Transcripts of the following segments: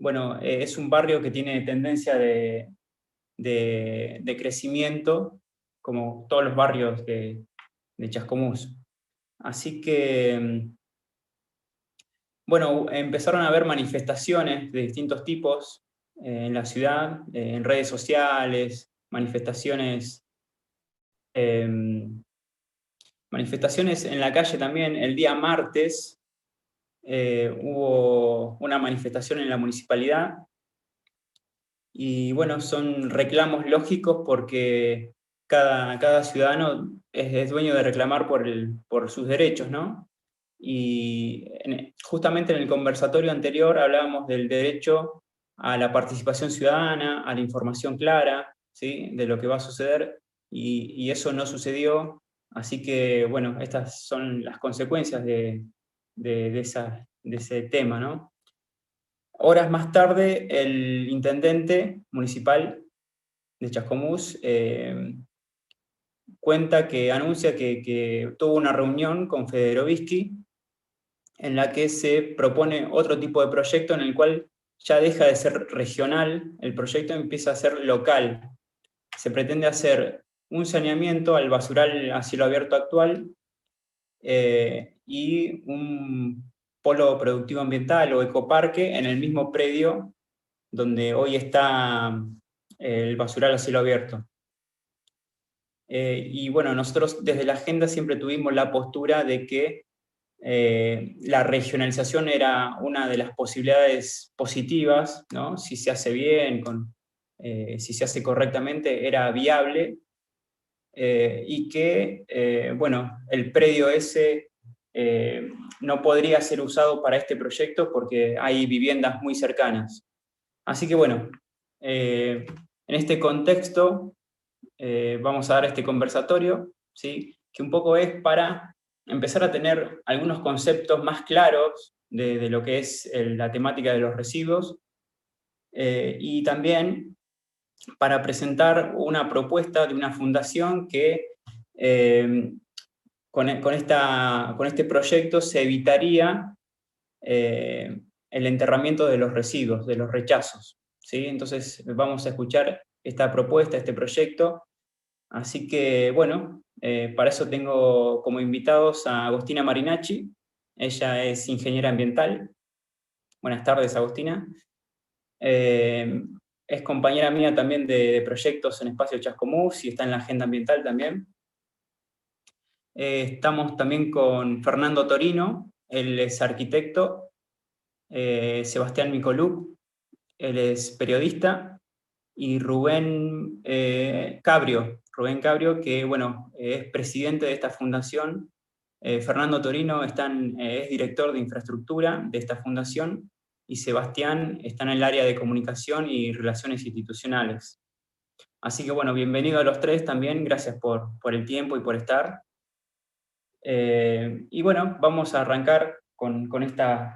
bueno, es un barrio que tiene tendencia de crecimiento, como todos los barrios de Chascomús. Así que, bueno, empezaron a haber manifestaciones de distintos tipos en la ciudad, en redes sociales, em, manifestaciones en la calle también. El día martes hubo una manifestación en la municipalidad y bueno, son reclamos lógicos porque cada ciudadano es dueño de reclamar por sus derechos, ¿no? Y justamente en el conversatorio anterior hablábamos del derecho a la participación ciudadana, a la información clara, ¿sí? De lo que va a suceder, y eso no sucedió. Así que, bueno, estas son las consecuencias de ese tema, ¿no? Horas más tarde, el intendente municipal de Chascomús anuncia que tuvo una reunión con Federovisky en la que se propone otro tipo de proyecto en el cual ya deja de ser regional, el proyecto empieza a ser local. Se pretende hacer un saneamiento al basural a cielo abierto actual y un polo productivo ambiental o ecoparque en el mismo predio donde hoy está el basural a cielo abierto. Y bueno, nosotros desde la agenda siempre tuvimos la postura de que la regionalización era una de las posibilidades positivas, ¿no? Si se hace bien, si se hace correctamente, era viable, y que, bueno, el predio ese no podría ser usado para este proyecto porque hay viviendas muy cercanas. Así que bueno, en este contexto vamos a dar este conversatorio, ¿sí? Que un poco es para empezar a tener algunos conceptos más claros de lo que es la temática de los residuos, y también para presentar una propuesta de una fundación que con este proyecto se evitaría el enterramiento de los residuos, de los rechazos, ¿sí? Entonces vamos a escuchar esta propuesta, este proyecto. Así que, bueno, para eso tengo como invitados a Agostina Marinacci. Ella es ingeniera ambiental. Buenas tardes, Agostina. Es compañera mía también de proyectos en Espacio Chascomús y está en la agenda ambiental también. Estamos también con Fernando Torino, él es arquitecto. Sebastián Micolú, él es periodista. Y Rubén Cabrio, que bueno, es presidente de esta fundación. Fernando Torino es director de infraestructura de esta fundación, y Sebastián está en el área de comunicación y relaciones institucionales. Así que bueno, bienvenido a los tres también, gracias por el tiempo y por estar. Y bueno, vamos a arrancar con esta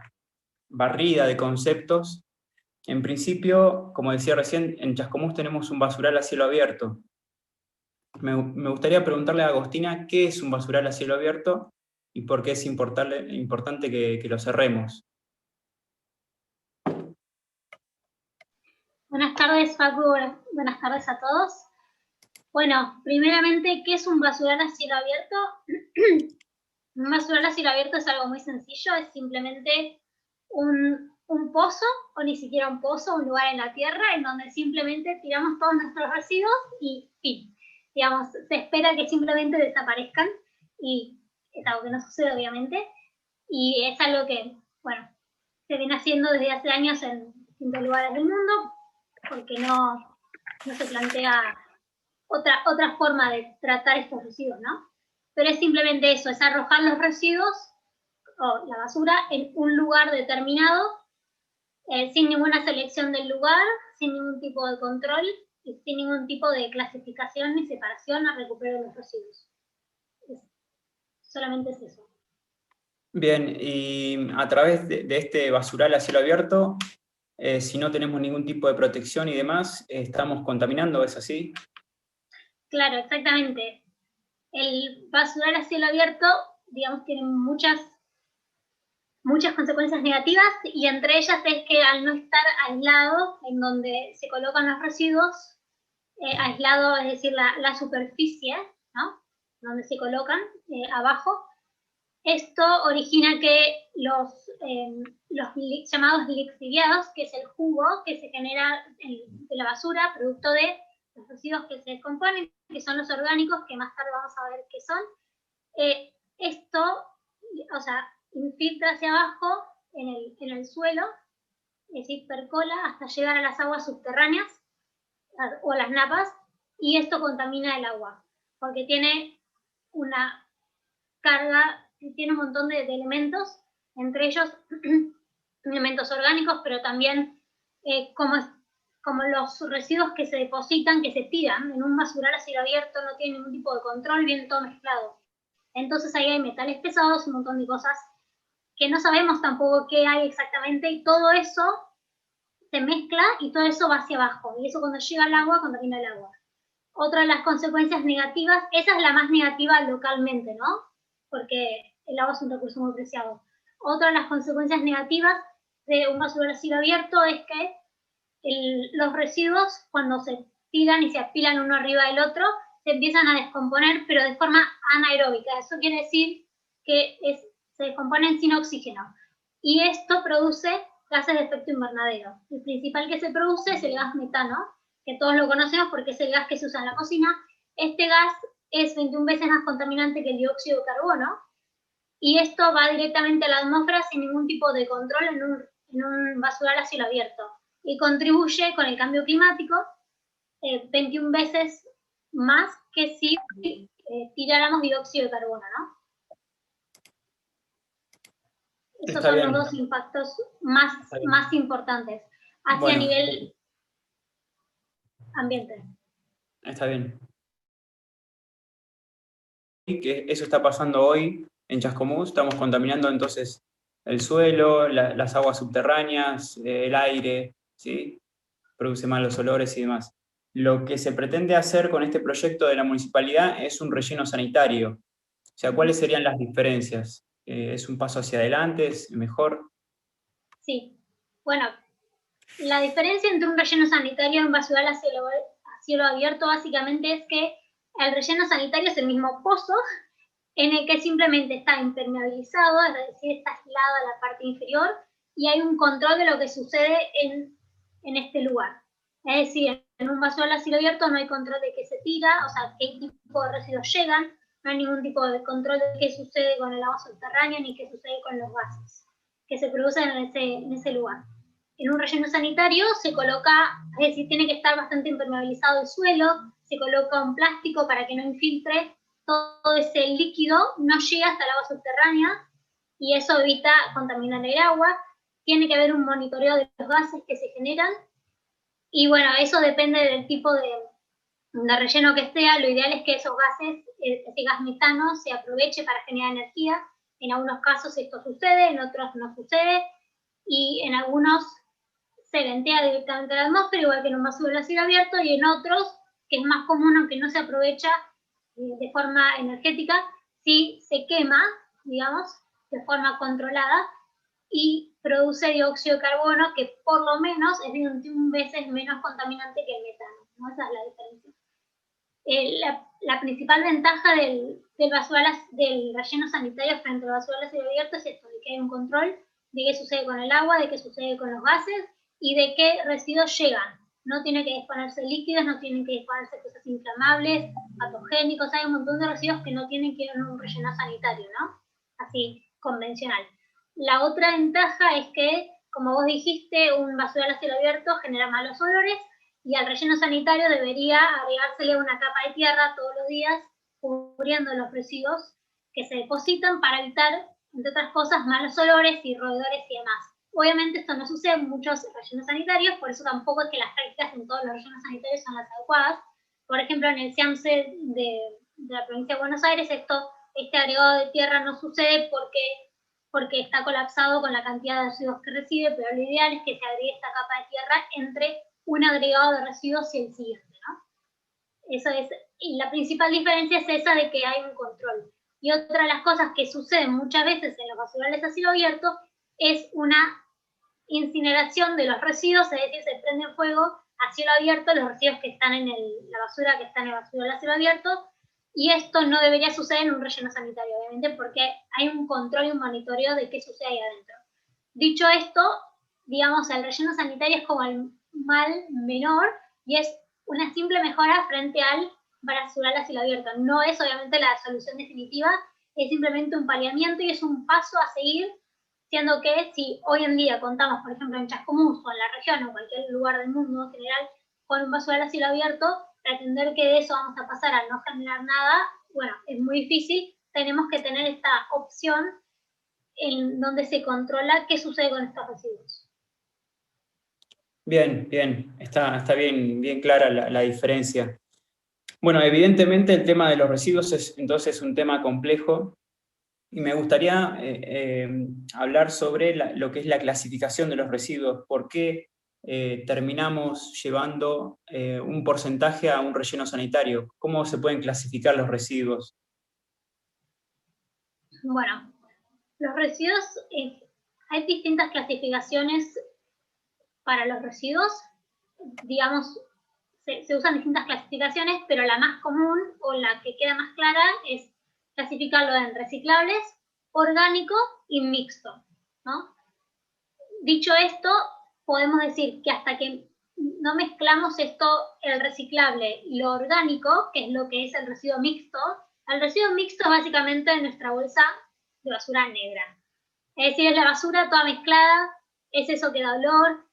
barrida de conceptos. En principio, como decía recién, en Chascomús tenemos un basural a cielo abierto. Me gustaría preguntarle a Agostina qué es un basural a cielo abierto y por qué es importante que lo cerremos. Buenas tardes, Facu. Buenas tardes a todos. Bueno, primeramente, ¿qué es un basural a cielo abierto? Un basural a cielo abierto es algo muy sencillo, es simplemente un pozo, o ni siquiera un pozo, un lugar en la tierra en donde simplemente tiramos todos nuestros residuos y fin. Digamos, se espera que simplemente desaparezcan, y es algo que no sucede, obviamente, y es algo que, bueno, se viene haciendo desde hace años en distintos lugares del mundo, porque no se plantea otra forma de tratar estos residuos, ¿no? Pero es simplemente eso, es arrojar los residuos o la basura en un lugar determinado, sin ninguna selección del lugar, sin ningún tipo de control y sin ningún tipo de clasificación ni separación a recuperar los residuos. Solamente es eso. Bien, y a través de este basural a cielo abierto, si no tenemos ningún tipo de protección y demás, estamos contaminando, ¿es así? Claro, exactamente. El basural a cielo abierto, digamos, tiene muchas muchas consecuencias negativas, y entre ellas es que al no estar aislado en donde se colocan los residuos, aislado, es decir, la superficie, ¿no?, donde se colocan, abajo, esto origina que los llamados lixiviados, que es el jugo que se genera de la basura, producto de los residuos que se descomponen, que son los orgánicos, que más tarde vamos a ver qué son, esto, o sea, infiltra hacia abajo en el suelo, es decir, percola hasta llegar a las aguas subterráneas o a las napas, y esto contamina el agua, porque tiene una carga, tiene un montón de elementos, entre ellos elementos orgánicos, pero también como los residuos que se depositan, que se tiran en un basural a cielo abierto, no tienen ningún tipo de control, viene todo mezclado. Entonces ahí hay metales pesados, un montón de cosas que no sabemos tampoco qué hay exactamente, y todo eso se mezcla y todo eso va hacia abajo, y eso cuando llega al agua contamina el agua. Otra de las consecuencias negativas, esa es la más negativa localmente, ¿no?, porque el agua es un recurso muy preciado. Otra de las consecuencias negativas de un basural a cielo abierto es que los residuos, cuando se tiran y se apilan uno arriba del otro, se empiezan a descomponer, pero de forma anaeróbica. Eso quiere decir que se descomponen sin oxígeno. Y esto produce gases de efecto invernadero. El principal que se produce es el gas metano, que todos lo conocemos porque es el gas que se usa en la cocina. Este gas es 21 veces más contaminante que el dióxido de carbono, y esto va directamente a la atmósfera sin ningún tipo de control en un basural a cielo abierto, y contribuye con el cambio climático 21 veces más que si tiráramos dióxido de carbono, ¿no? Esos Está son bien. los dos impactos más importantes hacia nivel ambiente. Está bien. Que eso está pasando hoy en Chascomús, estamos contaminando entonces el suelo, las aguas subterráneas, el aire, ¿sí? Produce malos olores y demás. Lo que se pretende hacer con este proyecto de la municipalidad es un relleno sanitario. O sea, ¿cuáles serían las diferencias? ¿Es un paso hacia adelante? ¿Es mejor? Sí. Bueno, la diferencia entre un relleno sanitario y un basural a cielo abierto básicamente es que el relleno sanitario es el mismo pozo en el que simplemente está impermeabilizado, es decir, está aislada la parte inferior, y hay un control de lo que sucede en este lugar. Es decir, en un basural a cielo abierto no hay control de qué se tira, o sea, qué tipo de residuos llegan, no hay ningún tipo de control de qué sucede con el agua subterránea ni qué sucede con los gases que se producen en ese lugar. En un relleno sanitario se coloca, es decir, tiene que estar bastante impermeabilizado el suelo, se coloca un plástico para que no infiltre todo ese líquido, no llega hasta el agua subterránea, y eso evita contaminar el agua. Tiene que haber un monitoreo de los gases que se generan, y bueno, eso depende del tipo de relleno que sea. Lo ideal es que esos gases, ese gas metano, se aproveche para generar energía. En algunos casos esto sucede, en otros no sucede, y en algunos se ventea directamente a la atmósfera, igual que en un basural a cielo abierto, y en otros, que es más común, aunque no se aprovecha de forma energética, sí se quema, digamos, de forma controlada, y produce dióxido de carbono, que por lo menos es 21 veces menos contaminante que el metano, ¿no? Esa es la diferencia. La principal ventaja del relleno sanitario frente al basural a cielo abierto es esto, de que hay un control de qué sucede con el agua, de qué sucede con los gases y de qué residuos llegan. No tiene que disponerse líquidos, no tienen que disponerse cosas inflamables, patogénicos, hay un montón de residuos que no tienen que ir en un relleno sanitario, ¿no? Así, convencional. La otra ventaja es que, como vos dijiste, un basural a cielo abierto genera malos olores, y al relleno sanitario debería agregársele una capa de tierra todos los días, cubriendo los residuos que se depositan para evitar, entre otras cosas, malos olores y roedores y demás. Obviamente esto no sucede en muchos rellenos sanitarios, por eso tampoco es que las prácticas en todos los rellenos sanitarios son las adecuadas. Por ejemplo, en el CIAMSE de la provincia de Buenos Aires, este agregado de tierra no sucede porque está colapsado con la cantidad de residuos que recibe, pero lo ideal es que se agregue esta capa de tierra entre un agregado de residuos y el siguiente, ¿no? Eso es, y la principal diferencia es esa, de que hay un control. Y otra de las cosas que suceden muchas veces en los basurales a cielo abierto es una incineración de los residuos, es decir, se prende fuego a cielo abierto los residuos que están en la basura, que están en el basurero a cielo abierto, y esto no debería suceder en un relleno sanitario, obviamente, porque hay un control y un monitoreo de qué sucede ahí adentro. Dicho esto, digamos, el relleno sanitario es como el mal menor y es una simple mejora frente al basural a cielo abierto. No es obviamente la solución definitiva, es simplemente un paliamiento y es un paso a seguir, siendo que si hoy en día contamos, por ejemplo, en Chascomús o en la región o en cualquier lugar del mundo en general, con un basural a cielo abierto, pretender que de eso vamos a pasar a no generar nada, bueno, es muy difícil. Tenemos que tener esta opción en donde se controla qué sucede con estos residuos. Bien, bien, está bien, bien clara la diferencia. Bueno, evidentemente el tema de los residuos es entonces un tema complejo y me gustaría hablar sobre lo que es la clasificación de los residuos. ¿Por qué terminamos llevando un porcentaje a un relleno sanitario? ¿Cómo se pueden clasificar los residuos? Bueno, los residuos, hay distintas clasificaciones para los residuos. Digamos, se usan distintas clasificaciones, pero la más común o la que queda más clara es clasificarlo en reciclables, orgánico y mixto, ¿no? Dicho esto, podemos decir que hasta que no mezclamos esto, el reciclable y lo orgánico, que es lo que es el residuo mixto es básicamente nuestra bolsa de basura negra. Es decir, es la basura toda mezclada, es eso que da olor,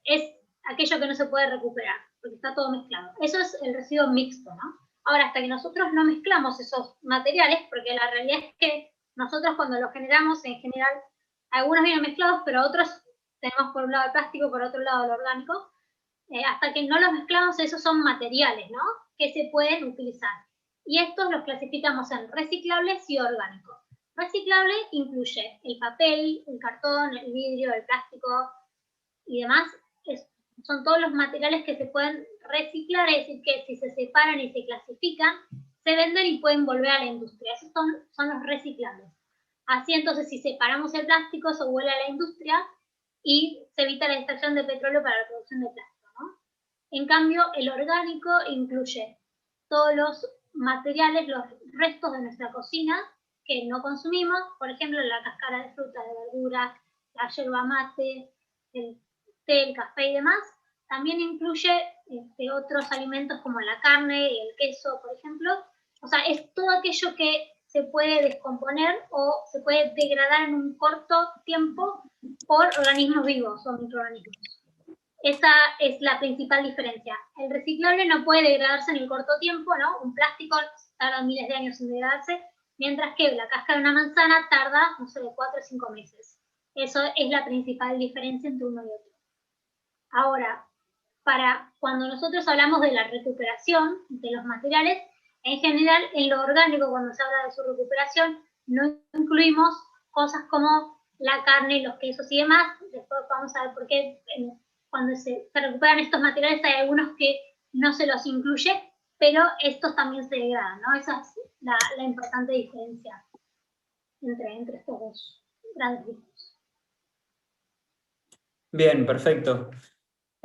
es aquello que no se puede recuperar, porque está todo mezclado. Eso es el residuo mixto, ¿no? Ahora, hasta que nosotros no mezclamos esos materiales, porque la realidad es que nosotros cuando los generamos, en general, algunos vienen mezclados, pero otros tenemos por un lado el plástico, por otro lado el orgánico, hasta que no los mezclamos, esos son materiales, ¿no? Que se pueden utilizar. Y estos los clasificamos en reciclables y orgánicos. Reciclable incluye el papel, el cartón, el vidrio, el plástico y demás. Son todos los materiales que se pueden reciclar, es decir, que si se separan y se clasifican, se venden y pueden volver a la industria. Esos son los reciclables. Así entonces, si separamos el plástico, se vuelve a la industria y se evita la extracción de petróleo para la producción de plástico, ¿no? En cambio, el orgánico incluye todos los materiales, los restos de nuestra cocina que no consumimos, por ejemplo, la cáscara de fruta, de verdura, la yerba mate, el té, el café y demás. También incluye otros alimentos como la carne y el queso, por ejemplo. O sea, es todo aquello que se puede descomponer o se puede degradar en un corto tiempo por organismos vivos o microorganismos. Esa es la principal diferencia. El reciclable no puede degradarse en el corto tiempo, ¿no? Un plástico tarda miles de años en degradarse, mientras que la cáscara de una manzana tarda, no sé, de 4 o 5 meses. Eso es la principal diferencia entre uno y otro. Ahora, para cuando nosotros hablamos de la recuperación de los materiales, en general, en lo orgánico, cuando se habla de su recuperación, no incluimos cosas como la carne, los quesos y demás. Después vamos a ver por qué cuando se recuperan estos materiales hay algunos que no se los incluye, pero estos también se degradan, ¿no? Esa es la importante diferencia entre estos dos grandes grupos. Bien, perfecto.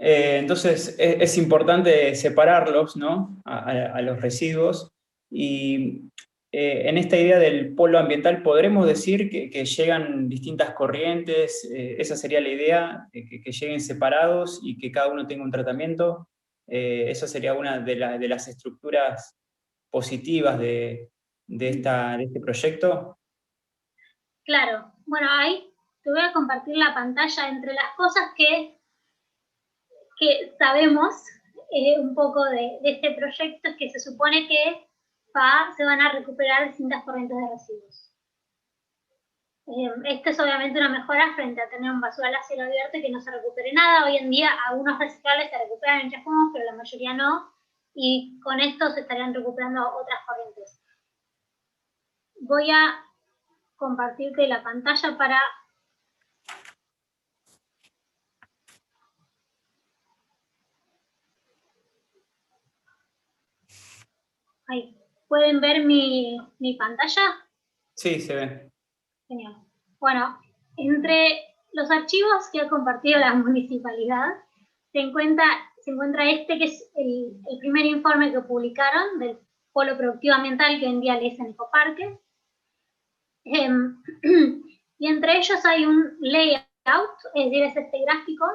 Entonces es importante separarlos, ¿no? A los residuos y en esta idea del polo ambiental podremos decir que llegan distintas corrientes, esa sería la idea, que lleguen separados y que cada uno tenga un tratamiento. Esa sería una de las estructuras positivas de este proyecto. Claro, bueno, ahí te voy a compartir la pantalla entre las cosas que sabemos un poco de este proyecto, es que se supone que se van a recuperar distintas corrientes de residuos. Esto es obviamente una mejora frente a tener un basural a cielo abierto y que no se recupere nada. Hoy en día algunos reciclables se recuperan en Chascomús, pero la mayoría no, y con esto se estarían recuperando otras corrientes. Voy a compartirte la pantalla para ahí. ¿Pueden ver mi pantalla? Sí, se ve. Genial. Bueno, entre los archivos que ha compartido la municipalidad, se encuentra este, que es el primer informe que publicaron del Polo Productivo Ambiental, que hoy en día le dicen Ecoparque. Y entre ellos hay un layout, es decir, es este gráfico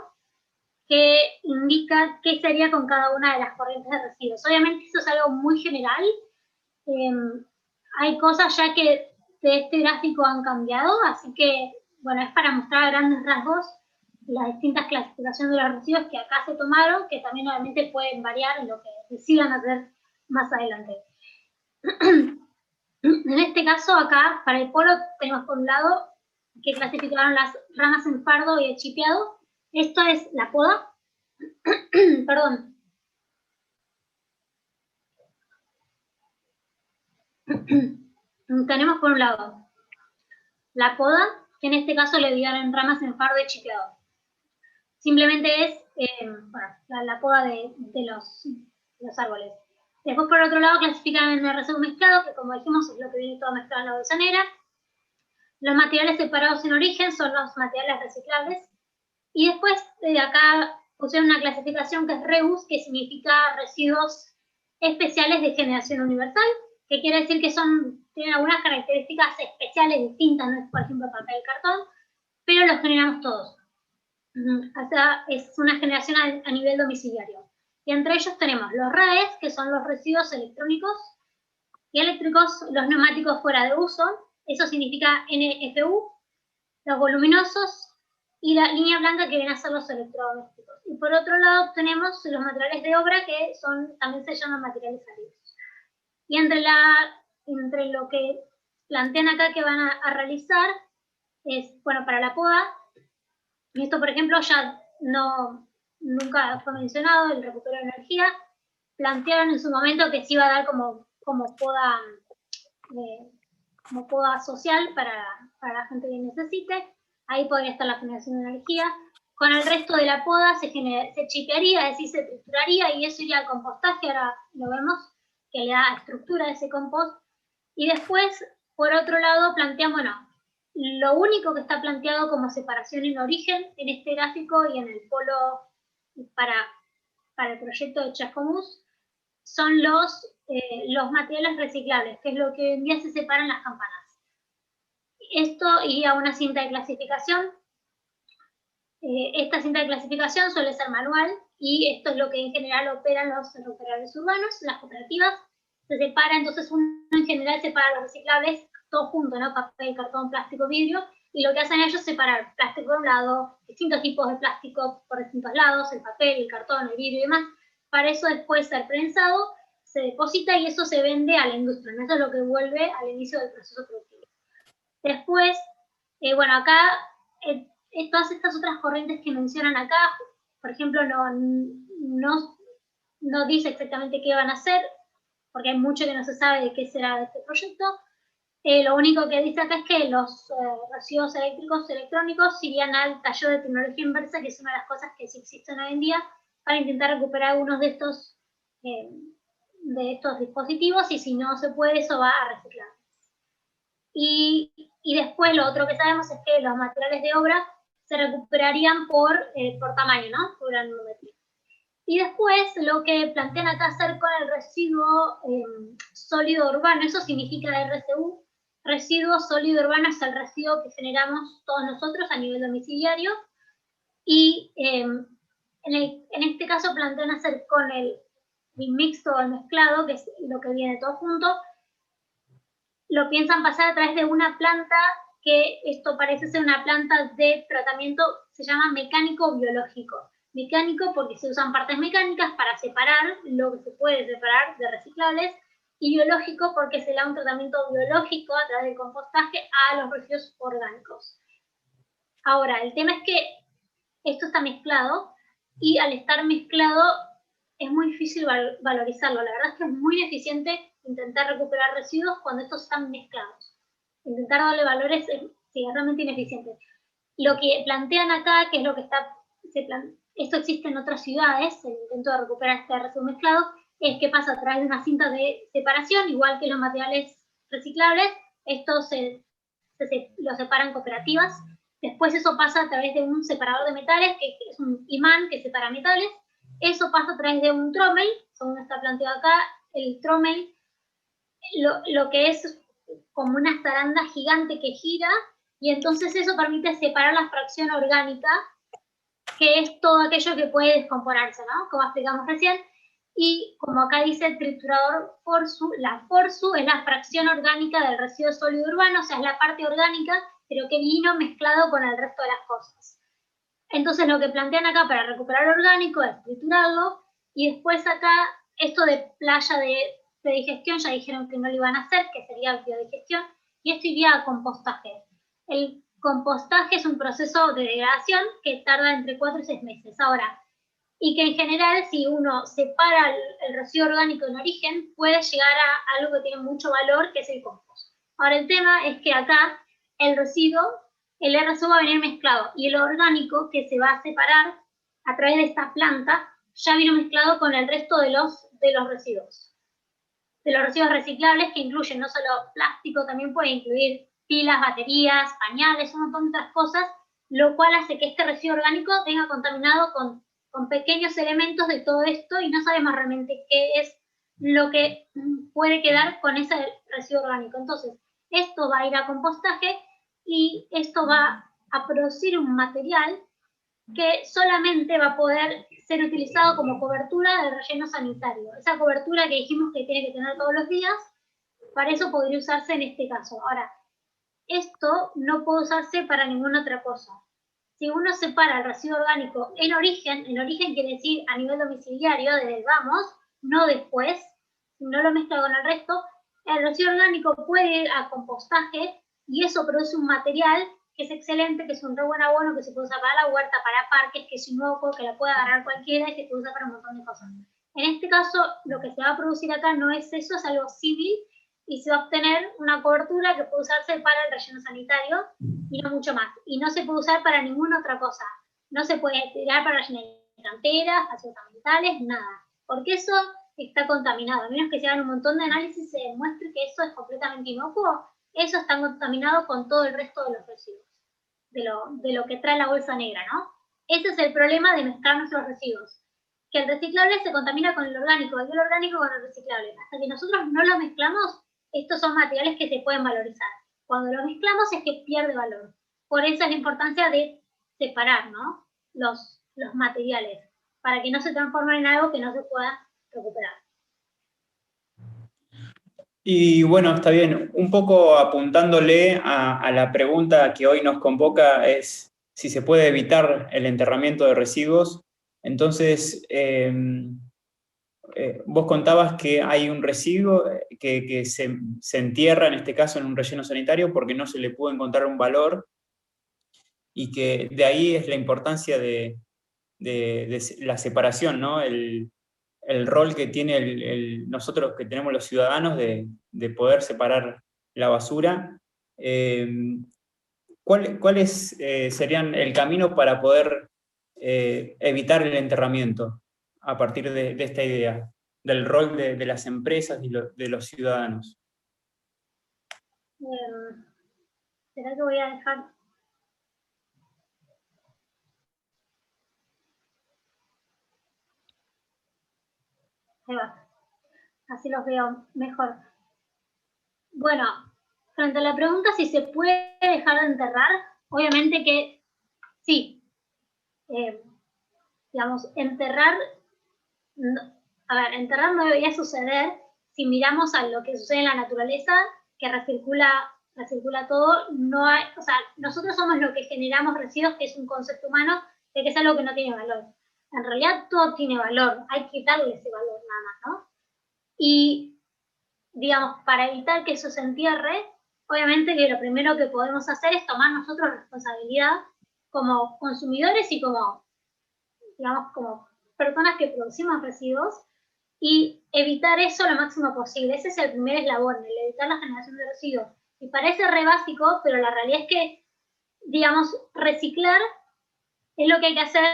que indica qué sería con cada una de las corrientes de residuos. Obviamente eso es algo muy general. Hay cosas ya que de este gráfico han cambiado, así que, bueno, es para mostrar a grandes rasgos las distintas clasificaciones de los residuos que acá se tomaron, que también obviamente pueden variar en lo que decidan hacer más adelante. En este caso, acá, para el polo, tenemos por un lado que clasificaron las ramas en pardo y el chipeado. Esto es la poda. Perdón. Tenemos por un lado la poda, que en este caso le dieron ramas en pardo y chipeado. Simplemente es la poda de los árboles. Después, por otro lado, clasifican en el residuo mezclado, que como dijimos es lo que viene todo mezclado en la bolsonera. Los materiales separados en origen son los materiales reciclables. Y después, de acá pusieron una clasificación que es REUS, que significa residuos especiales de generación universal, que quiere decir que tienen algunas características especiales distintas, no es por ejemplo papel y cartón, pero los generamos todos. O sea, es una generación a nivel domiciliario. Y entre ellos tenemos los RAEs, que son los residuos electrónicos y eléctricos, los neumáticos fuera de uso, eso significa NFU, los voluminosos y la línea blanca que vienen a ser los electrodomésticos. Y por otro lado tenemos los materiales de obra, que también se llaman materiales salidos. Y entre lo que plantean acá que van a realizar es, bueno, para la poda, y esto por ejemplo ya nunca fue mencionado, el recupero de energía, plantearon en su momento que se iba a dar como poda social para la gente que necesite. Ahí podría estar la generación de energía. Con el resto de la poda se chipearía, es decir, se trituraría, y eso iría al compostaje, ahora lo vemos, que le da estructura a ese compost. Y después, por otro lado, plantean, bueno, lo único que está planteado como separación en origen en este gráfico y en el polo para el proyecto de Chascomús son los materiales reciclables, que es lo que hoy en día se separan las campanas. Esto iría a una cinta de clasificación. Esta cinta de clasificación suele ser manual, y esto es lo que en general operan los recuperables urbanos, las cooperativas. Se separa, entonces uno en general separa los reciclables todo junto, ¿no? Papel, cartón, plástico, vidrio, y lo que hacen ellos es separar plástico por un lado, distintos tipos de plástico por distintos lados, el papel, el cartón, el vidrio y demás. Para eso después ser prensado, se deposita y eso se vende a la industria, ¿no? Eso es lo que vuelve al inicio del proceso productivo. Después, bueno, acá, todas estas otras corrientes que mencionan acá, por ejemplo, no dice exactamente qué van a hacer, porque hay mucho que no se sabe de qué será de este proyecto. Lo único que dice acá es que los residuos eléctricos electrónicos irían al taller de tecnología inversa, que es una de las cosas que sí existen hoy en día, para intentar recuperar algunos de estos dispositivos, y si no se puede, eso va a reciclar. Y después lo otro que sabemos es que los materiales de obra se recuperarían por tamaño, ¿no? Por granulometría. Y después lo que plantean acá hacer con el residuo sólido urbano, eso significa RSU. Residuo sólido urbano es el residuo que generamos todos nosotros a nivel domiciliario, y en este caso plantean hacer con el mixto o el mezclado, que es lo que viene todo junto. Lo piensan pasar a través de una planta, que esto parece ser una planta de tratamiento, se llama mecánico-biológico. Mecánico porque se usan partes mecánicas para separar lo que se puede separar de reciclables, y biológico porque se le da un tratamiento biológico a través del compostaje a los residuos orgánicos. Ahora, el tema es que esto está mezclado, y al estar mezclado es muy difícil valorizarlo. La verdad es que es muy ineficiente intentar recuperar residuos cuando estos están mezclados. Intentar darle valores es realmente ineficiente. Lo que plantean acá, que es lo que esto existe en otras ciudades, el intento de recuperar este residuo mezclado, es que pasa a través de una cinta de separación, igual que los materiales reciclables. Estos lo separan cooperativas, Después eso pasa a través de un separador de metales, que es un imán que separa metales. Eso pasa a través de un trommel, según está planteado acá. El trommel, lo que es como una zaranda gigante que gira, y entonces eso permite separar la fracción orgánica, que es todo aquello que puede descomponerse, ¿no? Como explicamos recién. Y como acá dice el triturador FORSU, la FORSU es la fracción orgánica del residuo sólido urbano, o sea, es la parte orgánica, pero que vino mezclado con el resto de las cosas. Entonces lo que plantean acá para recuperar orgánico es triturarlo, y después acá, esto de playa de digestión, ya dijeron que no lo iban a hacer, que sería biodigestión, y esto iría a compostaje. El compostaje es un proceso de degradación que tarda entre 4 y 6 meses. Ahora, y que en general, si uno separa el residuo orgánico en origen, puede llegar a algo que tiene mucho valor, que es el compost. Ahora, el tema es que acá el residuo, el RSU va a venir mezclado, y el orgánico que se va a separar a través de esta planta ya vino mezclado con el resto de los residuos. De los residuos reciclables, que incluyen no solo plástico, también puede incluir pilas, baterías, pañales, un montón de otras cosas, lo cual hace que este residuo orgánico venga contaminado con pequeños elementos de todo esto, y no sabemos realmente qué es lo que puede quedar con ese residuo orgánico. Entonces, esto va a ir a compostaje, y esto va a producir un material que solamente va a poder ser utilizado como cobertura del relleno sanitario. Esa cobertura que dijimos que tiene que tener todos los días, para eso podría usarse en este caso. Ahora, esto no puede usarse para ninguna otra cosa. Si uno separa el residuo orgánico en origen quiere decir a nivel domiciliario, desde el vamos, no después, no lo mezcla con el resto, el residuo orgánico puede ir a compostaje, y eso produce un material que es excelente, que es un re buen abono, que se puede usar para la huerta, para parques, que es inocuo, que lo puede agarrar cualquiera y se puede usar para un montón de cosas. En este caso, lo que se va a producir acá no es eso, es algo civil, y se va a obtener una cobertura que puede usarse para el relleno sanitario y no mucho más. Y no se puede usar para ninguna otra cosa. No se puede tirar para rellenar canteras, vacíos ambientales, nada. Porque eso está contaminado. A menos que se hagan un montón de análisis y se demuestre que eso es completamente inocuo, eso está contaminado con todo el resto de los residuos, de lo que trae la bolsa negra, ¿no? Ese es el problema de mezclar nuestros residuos. Que el reciclable se contamina con el orgánico, y el orgánico con el reciclable. Hasta que nosotros no lo mezclamos, estos son materiales que se pueden valorizar. Cuando lo mezclamos es que pierde valor. Por eso es la importancia de separar, ¿no? los materiales, para que no se transformen en algo que no se pueda recuperar. Y bueno, está bien. Un poco apuntándole a la pregunta que hoy nos convoca, es si se puede evitar el enterramiento de residuos. Entonces, vos contabas que hay un residuo que se entierra, en este caso, en un relleno sanitario porque no se le pudo encontrar un valor, y que de ahí es la importancia de la separación, ¿no? El rol que tiene nosotros que tenemos los ciudadanos de poder separar la basura. ¿Cuáles serían el camino para poder evitar el enterramiento a partir de esta idea, del rol de las empresas y de los ciudadanos? ¿Será que voy a dejar? Ahí va. Así los veo mejor. Bueno, frente a la pregunta si se puede dejar de enterrar, obviamente que sí. Digamos, enterrar no debería suceder si miramos a lo que sucede en la naturaleza, que recircula todo. No hay, o sea, nosotros somos lo que generamos residuos, que es un concepto humano de que es algo que no tiene valor. En realidad todo tiene valor, hay que darle ese valor nada más, ¿no? Y, digamos, para evitar que eso se entierre, obviamente que lo primero que podemos hacer es tomar nosotros responsabilidad como consumidores y como, digamos, como personas que producimos residuos, y evitar eso lo máximo posible. Ese es el primer eslabón, el evitar la generación de residuos. Y parece re básico, pero la realidad es que, digamos, reciclar es lo que hay que hacer,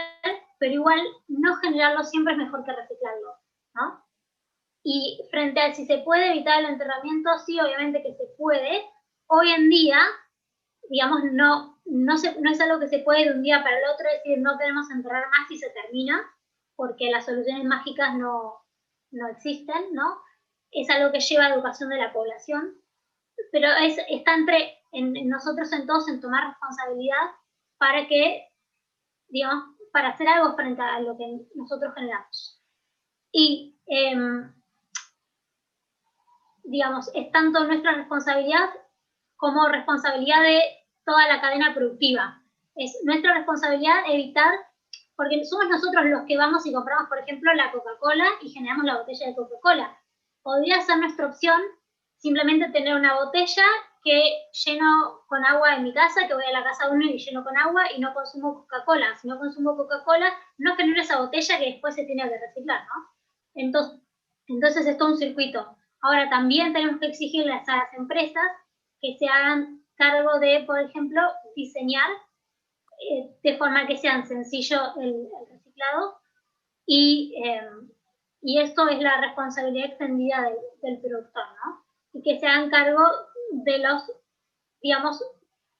pero igual no generarlo siempre es mejor que reciclarlo, ¿no? Y frente a si se puede evitar el enterramiento, sí, obviamente que se puede. Hoy en día, digamos, no es algo que se puede de un día para el otro, es decir, no queremos enterrar más y se termina, porque las soluciones mágicas no existen, ¿no? Es algo que lleva a educación de la población, pero está en nosotros en todos en tomar responsabilidad para que, digamos, para hacer algo frente a lo que nosotros generamos. Y, digamos, es tanto nuestra responsabilidad como responsabilidad de toda la cadena productiva. Es nuestra responsabilidad evitar, porque somos nosotros los que vamos y compramos, por ejemplo, la Coca-Cola y generamos la botella de Coca-Cola. Podría ser nuestra opción simplemente tener una botella que lleno con agua en mi casa, que voy a la casa de uno y lleno con agua y no consumo Coca-Cola. Si no consumo Coca-Cola, no genero esa botella que después se tiene que reciclar, ¿no? Entonces es todo un circuito. Ahora también tenemos que exigirles a las empresas que se hagan cargo de, por ejemplo, diseñar de forma que sea sencillo el reciclado y esto es la responsabilidad extendida del productor, ¿no? Y que se hagan cargo de los, digamos,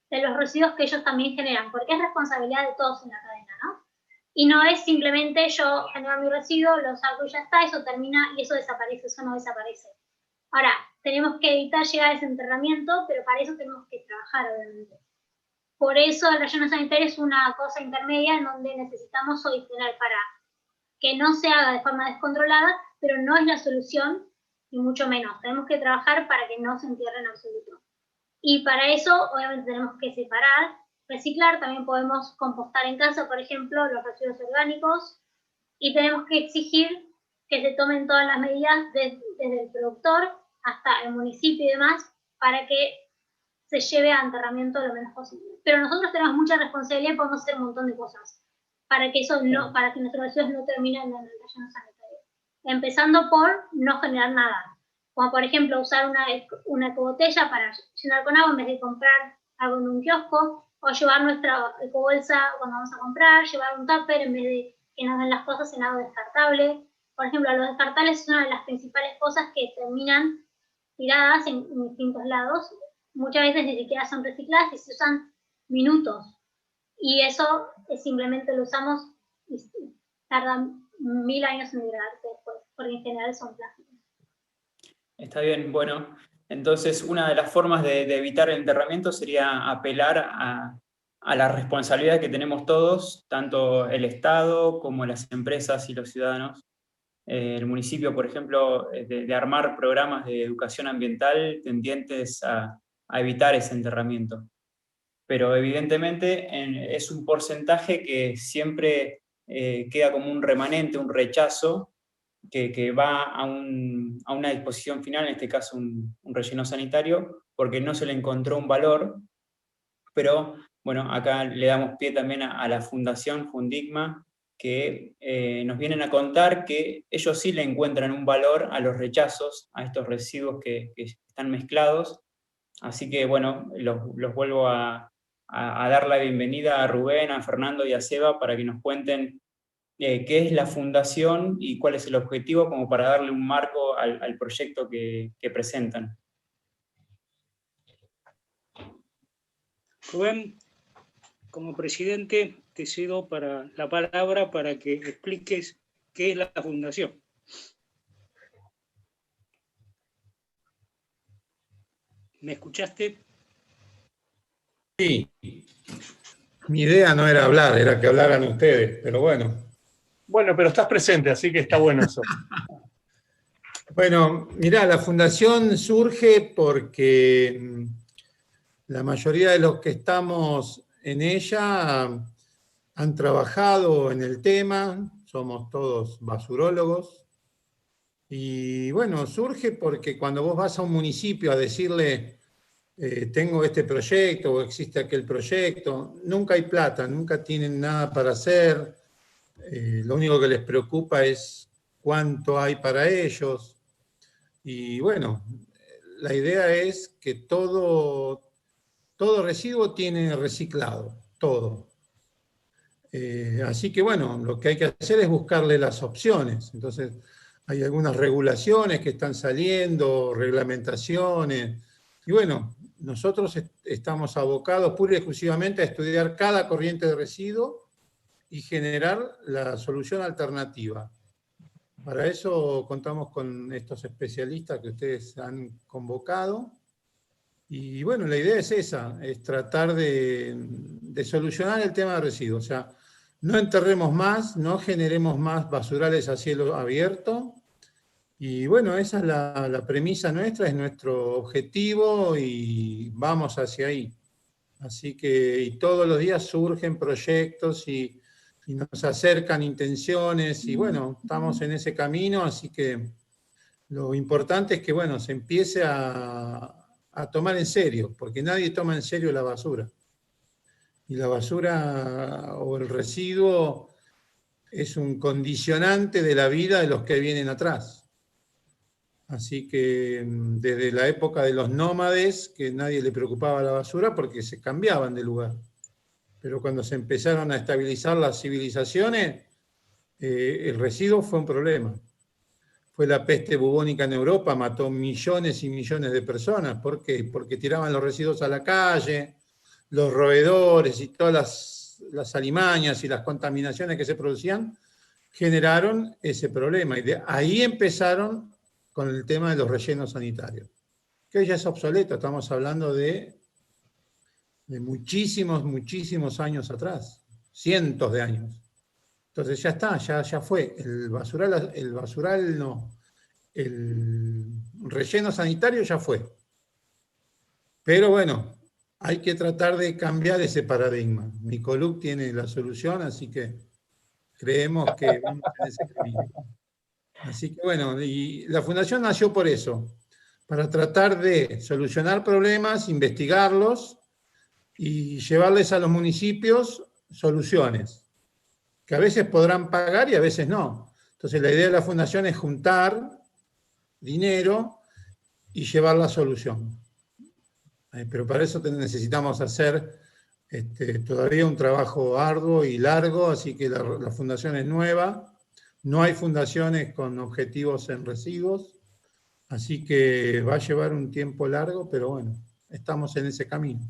de los residuos que ellos también generan, porque es responsabilidad de todos en la cadena, ¿no? Y no es simplemente yo genero mi residuo, lo saco y ya está, eso termina y eso desaparece, eso no desaparece. Ahora, tenemos que evitar llegar a ese enterramiento, pero para eso tenemos que trabajar, obviamente. Por eso el relleno sanitario es una cosa intermedia en donde necesitamos solucionar para que no se haga de forma descontrolada, pero no es la solución, ni mucho menos. Tenemos que trabajar para que no se entierre en absoluto. Y para eso, obviamente, tenemos que separar, reciclar, también podemos compostar en casa, por ejemplo, los residuos orgánicos, y tenemos que exigir que se tomen todas las medidas desde el productor hasta el municipio y demás, para que se lleve a enterramiento lo menos posible. Pero nosotros tenemos mucha responsabilidad y podemos hacer un montón de cosas para que eso no, para que nuestros residuos no terminen en el relleno sanitario. Empezando por no generar nada. Como por ejemplo usar una ecobotella para llenar con agua en vez de comprar algo en un kiosco, o llevar nuestra ecobolsa cuando vamos a comprar, llevar un tupper en vez de que nos den las cosas en algo descartable. Por ejemplo, los descartables es una de las principales cosas que terminan tiradas en distintos lados. Muchas veces ni siquiera son recicladas y se usan minutos. Y eso simplemente lo usamos y tardan 1000 años en degradarse después, porque en general son plásticos. Está bien, bueno. Entonces, una de las formas de evitar el enterramiento sería apelar a la responsabilidad que tenemos todos, tanto el Estado como las empresas y los ciudadanos. El municipio, por ejemplo, de armar programas de educación ambiental tendientes a evitar ese enterramiento. Pero evidentemente es un porcentaje que siempre queda como un remanente, un rechazo, que va a una disposición final, en este caso un relleno sanitario, porque no se le encontró un valor, pero bueno, acá le damos pie también a la Fundación Fundigma, que nos vienen a contar que ellos sí le encuentran un valor a los rechazos, a estos residuos que están mezclados. Así que bueno, los vuelvo a dar la bienvenida a Rubén, a Fernando y a Seba para que nos cuenten qué es la fundación y cuál es el objetivo, como para darle un marco al proyecto que presentan. Rubén, como presidente, te cedo la palabra para que expliques qué es la fundación. ¿Me escuchaste? Sí. Mi idea no era hablar, era que hablaran ustedes, pero bueno. Bueno, pero estás presente, así que está bueno eso. Bueno, mirá, la fundación surge porque la mayoría de los que estamos en ella han trabajado en el tema, somos todos basurólogos, y bueno, surge porque cuando vos vas a un municipio a decirle tengo este proyecto o existe aquel proyecto, nunca hay plata, nunca tienen nada para hacer, lo único que les preocupa es cuánto hay para ellos, y bueno, la idea es que todo residuo tiene reciclado, todo. Así que bueno, lo que hay que hacer es buscarle las opciones. Entonces, hay algunas regulaciones que están saliendo, reglamentaciones, Y bueno, nosotros estamos abocados pura y exclusivamente a estudiar cada corriente de residuo y generar la solución alternativa. Para eso contamos con estos especialistas que ustedes han convocado. Y bueno, la idea es esa, es tratar de solucionar el tema de residuos. O sea, no enterremos más, no generemos más basurales a cielo abierto. Y bueno, esa es la premisa nuestra, es nuestro objetivo y vamos hacia ahí. Así que y todos los días surgen proyectos y nos acercan intenciones y bueno, estamos en ese camino, así que lo importante es que bueno, se empiece a tomar en serio, porque nadie toma en serio la basura. Y la basura o el residuo es un condicionante de la vida de los que vienen atrás. Así que desde la época de los nómades, que nadie le preocupaba la basura porque se cambiaban de lugar. Pero cuando se empezaron a estabilizar las civilizaciones, el residuo fue un problema. Fue la peste bubónica en Europa, mató millones y millones de personas. ¿Por qué? Porque tiraban los residuos a la calle, los roedores y todas las alimañas y las contaminaciones que se producían generaron ese problema. Y de ahí empezaron con el tema de los rellenos sanitarios, que hoy ya es obsoleto, estamos hablando de muchísimos, muchísimos años atrás, cientos de años. Entonces ya está, ya fue. El basural no, el relleno sanitario ya fue. Pero bueno, hay que tratar de cambiar ese paradigma. Micoluc tiene la solución, así que creemos que vamos en ese camino. Así que bueno, y la Fundación nació por eso, para tratar de solucionar problemas, investigarlos y llevarles a los municipios soluciones, que a veces podrán pagar y a veces no. Entonces la idea de la Fundación es juntar dinero y llevar la solución. Pero para eso necesitamos hacer todavía un trabajo arduo y largo, así que la Fundación es nueva. No hay fundaciones con objetivos en residuos, así que va a llevar un tiempo largo, pero bueno, estamos en ese camino.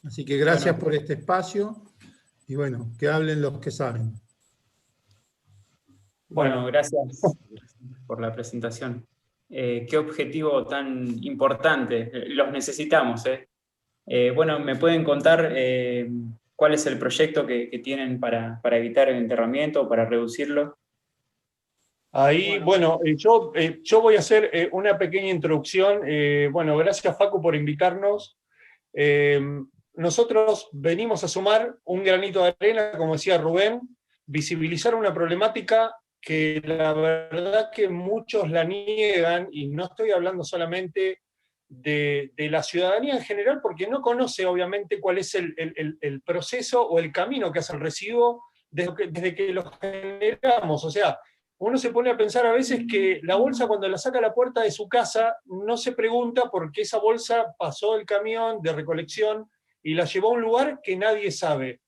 Así que gracias por este espacio y bueno, que hablen los que saben. Bueno, gracias por la presentación. Qué objetivo tan importante, los necesitamos. Bueno, ¿me pueden contar cuál es el proyecto que tienen para evitar el enterramiento o para reducirlo? Ahí, bueno, yo voy a hacer una pequeña introducción. Bueno, gracias Facu por invitarnos. Nosotros venimos a sumar un granito de arena, como decía Rubén, visibilizar una problemática que la verdad que muchos la niegan, y no estoy hablando solamente de la ciudadanía en general, porque no conoce obviamente cuál es el proceso o el camino que hace el residuo desde que lo generamos. O sea, uno se pone a pensar a veces que la bolsa cuando la saca a la puerta de su casa no se pregunta por qué esa bolsa pasó el camión de recolección y la llevó a un lugar que nadie sabe.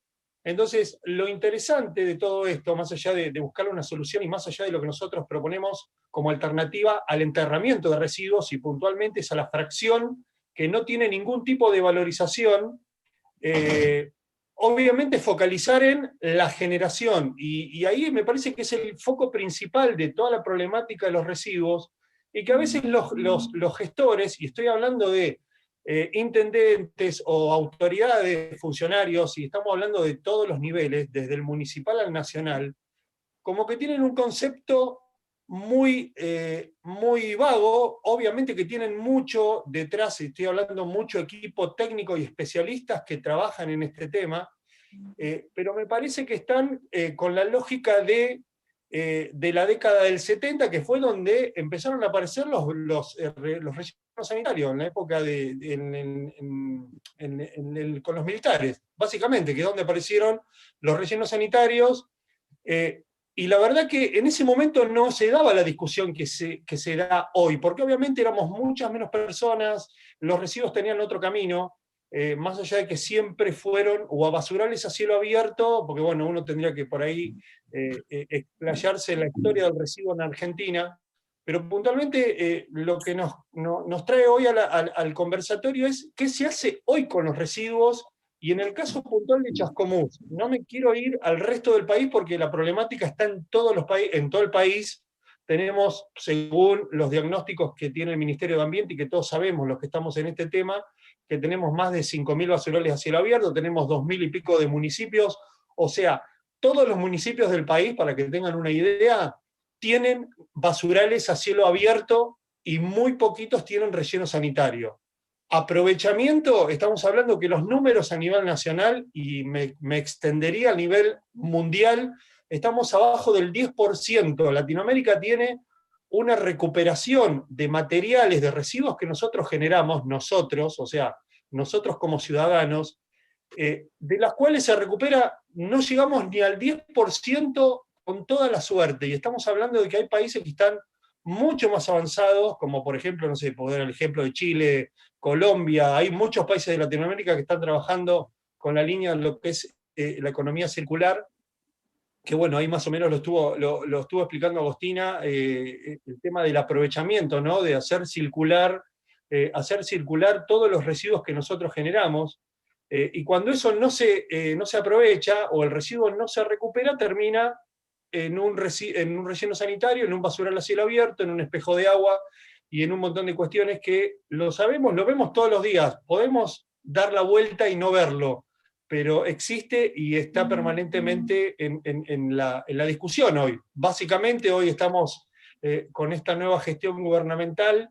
Entonces, lo interesante de todo esto, más allá de buscar una solución y más allá de lo que nosotros proponemos como alternativa al enterramiento de residuos, y puntualmente es a la fracción que no tiene ningún tipo de valorización, obviamente focalizar en la generación, y ahí me parece que es el foco principal de toda la problemática de los residuos, y que a veces los gestores, y estoy hablando de intendentes o autoridades, funcionarios, y estamos hablando de todos los niveles, desde el municipal al nacional, como que tienen un concepto muy, muy vago, obviamente que tienen mucho detrás, estoy hablando mucho equipo técnico y especialistas que trabajan en este tema, pero me parece que están con la lógica de la década del 70, que fue donde empezaron a aparecer los rellenos sanitarios, en la época con los militares, básicamente, que es donde aparecieron los rellenos sanitarios, y la verdad que en ese momento no se daba la discusión que se da hoy, porque obviamente éramos muchas menos personas, los residuos tenían otro camino, más allá de que siempre fueron o a basurales a cielo abierto, porque bueno, uno tendría que por ahí explayarse en la historia del residuo en Argentina, Pero puntualmente lo que nos trae hoy al conversatorio es qué se hace hoy con los residuos, y en el caso puntual de Chascomús. No me quiero ir al resto del país porque la problemática está en todo el país. Tenemos, según los diagnósticos que tiene el Ministerio de Ambiente, y que todos sabemos los que estamos en este tema, que tenemos más de 5.000 basurales a cielo abierto, tenemos 2.000 y pico de municipios, o sea, todos los municipios del país, para que tengan una idea, tienen basurales a cielo abierto y muy poquitos tienen relleno sanitario. Aprovechamiento, estamos hablando que los números a nivel nacional, y me extendería a nivel mundial, estamos abajo del 10%. Latinoamérica tiene una recuperación de materiales, de residuos que nosotros generamos, o sea, nosotros como ciudadanos, de las cuales se recupera, no llegamos ni al 10% con toda la suerte, y estamos hablando de que hay países que están mucho más avanzados, como por ejemplo, no sé, poner el ejemplo de Chile, Colombia, hay muchos países de Latinoamérica que están trabajando con la línea de lo que es la economía circular, que bueno, ahí más o menos lo estuvo explicando Agostina, el tema del aprovechamiento, ¿no? De hacer circular todos los residuos que nosotros generamos, y cuando eso no se aprovecha, o el residuo no se recupera, termina en un relleno sanitario, en un basural a cielo abierto, en un espejo de agua, y en un montón de cuestiones que lo sabemos, lo vemos todos los días. Podemos dar la vuelta y no verlo, pero existe y está permanentemente en la discusión hoy. Básicamente hoy estamos con esta nueva gestión gubernamental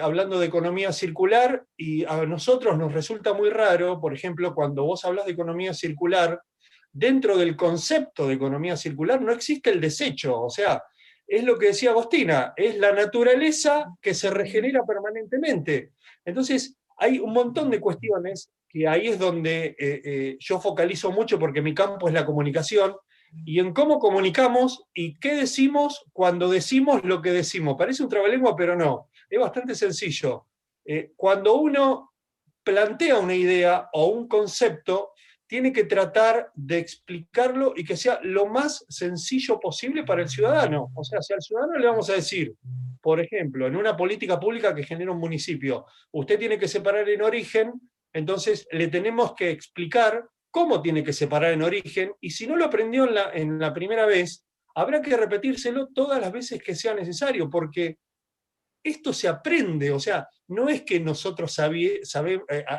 hablando de economía circular, y a nosotros nos resulta muy raro, por ejemplo, cuando vos hablas de economía circular, dentro del concepto de economía circular no existe el desecho, o sea, es lo que decía Agostina, es la naturaleza que se regenera permanentemente. Entonces, hay un montón de cuestiones que ahí es donde yo focalizo mucho, porque mi campo es la comunicación, y en cómo comunicamos y qué decimos cuando decimos lo que decimos. Parece un trabalengua, pero no, es bastante sencillo. Cuando uno plantea una idea o un concepto, tiene que tratar de explicarlo y que sea lo más sencillo posible para el ciudadano. O sea, si al ciudadano le vamos a decir, por ejemplo, en una política pública que genera un municipio, usted tiene que separar en origen, entonces le tenemos que explicar cómo tiene que separar en origen, y si no lo aprendió en la primera vez, habrá que repetírselo todas las veces que sea necesario, porque esto se aprende, o sea, no es que nosotros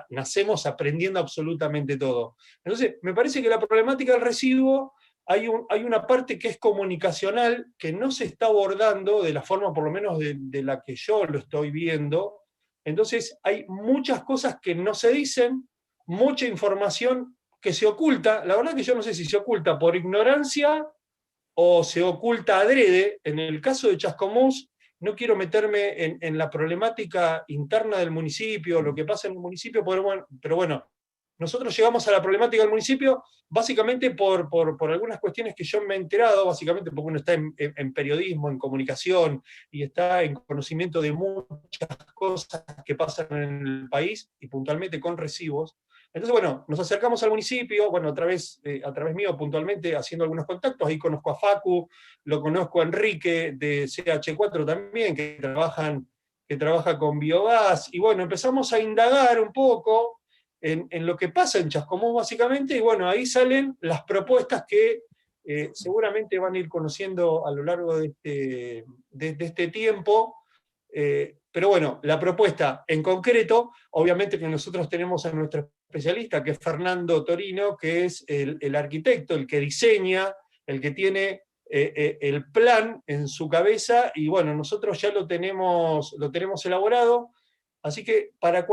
nacemos aprendiendo absolutamente todo. Entonces, me parece que la problemática del residuo, hay una parte que es comunicacional, que no se está abordando de la forma, por lo menos de la que yo lo estoy viendo. Entonces, hay muchas cosas que no se dicen, mucha información que se oculta. La verdad que yo no sé si se oculta por ignorancia o se oculta adrede. En el caso de Chascomús, no quiero meterme en la problemática interna del municipio, lo que pasa en el municipio, pero bueno, nosotros llegamos a la problemática del municipio básicamente por algunas cuestiones que yo me he enterado, básicamente porque uno está en periodismo, en comunicación, y está en conocimiento de muchas cosas que pasan en el país, y puntualmente con residuos. Entonces, bueno, nos acercamos al municipio, bueno, a través mío puntualmente, haciendo algunos contactos. Ahí conozco a Facu, lo conozco a Enrique de CH4 también, que trabaja con biogás, y bueno, empezamos a indagar un poco en lo que pasa en Chascomús básicamente, y bueno, ahí salen las propuestas que seguramente van a ir conociendo a lo largo de este tiempo. Pero bueno, la propuesta en concreto, obviamente que nosotros tenemos a nuestro especialista, que es Fernando Torino, que es el arquitecto, el que diseña, el que tiene el plan en su cabeza, y bueno, nosotros ya lo tenemos elaborado. Así que para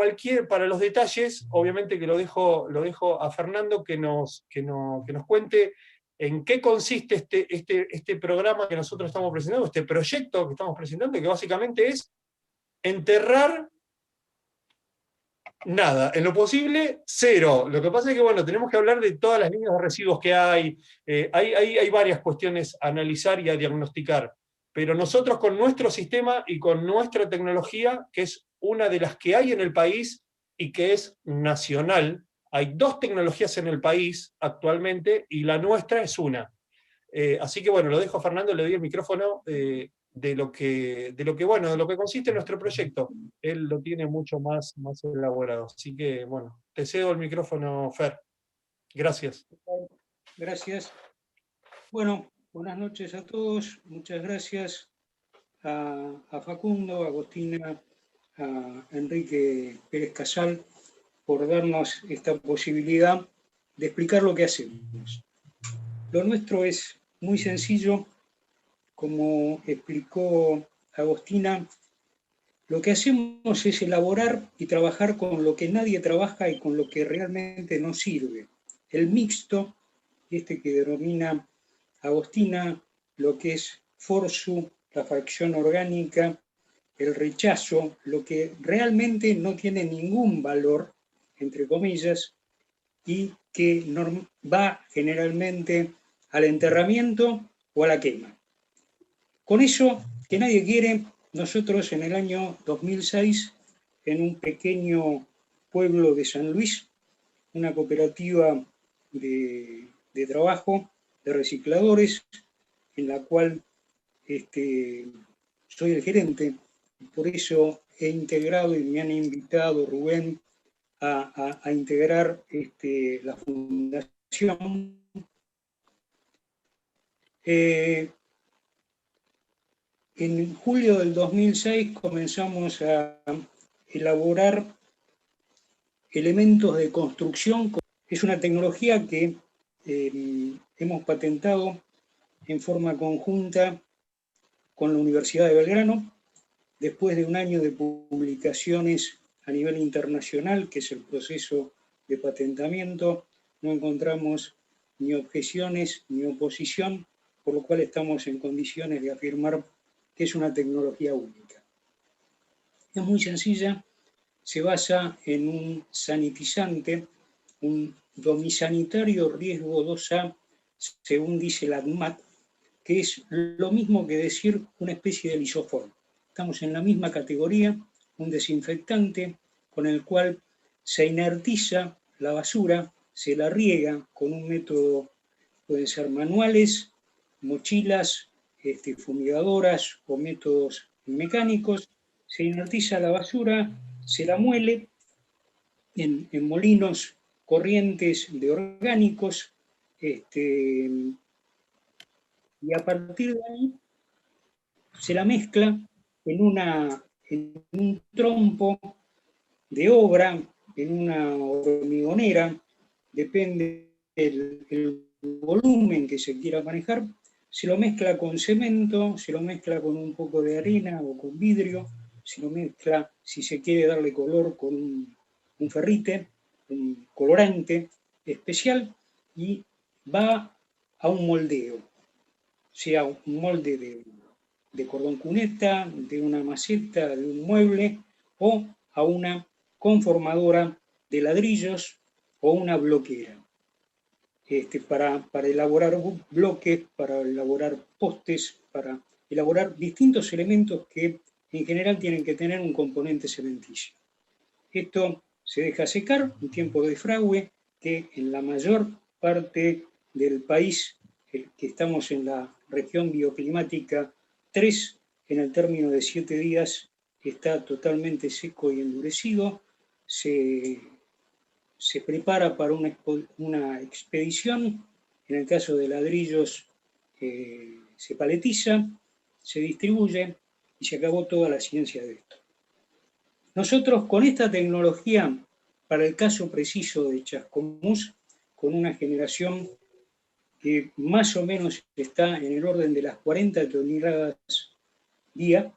los detalles, obviamente que lo dejo a Fernando que nos cuente en qué consiste este programa que nosotros estamos presentando, este proyecto que estamos presentando, que básicamente es enterrar nada, en lo posible, cero. Lo que pasa es que, bueno, tenemos que hablar de todas las líneas de residuos que hay. Hay varias cuestiones a analizar y a diagnosticar. Pero nosotros con nuestro sistema y con nuestra tecnología, que es una de las que hay en el país y que es nacional, hay 2 tecnologías en el país actualmente y la nuestra es una. Así que bueno, lo dejo a Fernando, le doy el micrófono bueno, de lo que consiste nuestro proyecto. Él lo tiene mucho más elaborado. Así que, bueno, te cedo el micrófono, Fer. Gracias. Gracias. Bueno, buenas noches a todos. Muchas gracias a Facundo, a Agostina, a Enrique Pérez Casal por darnos esta posibilidad de explicar lo que hacemos. Lo nuestro es muy sencillo, como explicó Agostina. Lo que hacemos es elaborar y trabajar con lo que nadie trabaja y con lo que realmente no sirve. El mixto, que denomina Agostina, lo que es Forsu, la fracción orgánica, el rechazo, lo que realmente no tiene ningún valor, entre comillas, y que va generalmente al enterramiento o a la quema. Con eso, que nadie quiere, nosotros en el año 2006, en un pequeño pueblo de San Luis, una cooperativa de trabajo de recicladores, en la cual soy el gerente, por eso he integrado y me han invitado, Rubén, a integrar la fundación. En julio del 2006 comenzamos a elaborar elementos de construcción. Es una tecnología que hemos patentado en forma conjunta con la Universidad de Belgrano, después de un año de publicaciones a nivel internacional, que es el proceso de patentamiento. No encontramos ni objeciones ni oposición, por lo cual estamos en condiciones de afirmar que es una tecnología única. Es muy sencilla, se basa en un sanitizante, un domisanitario riesgo 2A, según dice la ADMAT, que es lo mismo que decir una especie de lisoform. Estamos en la misma categoría, un desinfectante con el cual se inertiza la basura, se la riega con un método, pueden ser manuales, mochilas, fumigadoras o métodos mecánicos, se inertiza la basura, se la muele en molinos corrientes de orgánicos, y a partir de ahí se la mezcla en un trompo de obra, en una hormigonera, depende del volumen que se quiera manejar, se lo mezcla con cemento, se lo mezcla con un poco de arena o con vidrio, se lo mezcla, si se quiere darle color, con un ferrite, un colorante especial, y va a un moldeo, sea un molde de cordón cuneta, de una maceta, de un mueble, o a una conformadora de ladrillos o una bloquera. Para elaborar bloques, para elaborar postes, para elaborar distintos elementos que en general tienen que tener un componente cementicio. Esto se deja secar, un tiempo de fragüe, que en la mayor parte del país, que estamos en la región bioclimática 3, en el término de 7 días, está totalmente seco y endurecido, se prepara para una expedición, en el caso de ladrillos se paletiza, se distribuye y se acabó toda la ciencia de esto. Nosotros con esta tecnología, para el caso preciso de Chascomús, con una generación que más o menos está en el orden de las 40 toneladas día,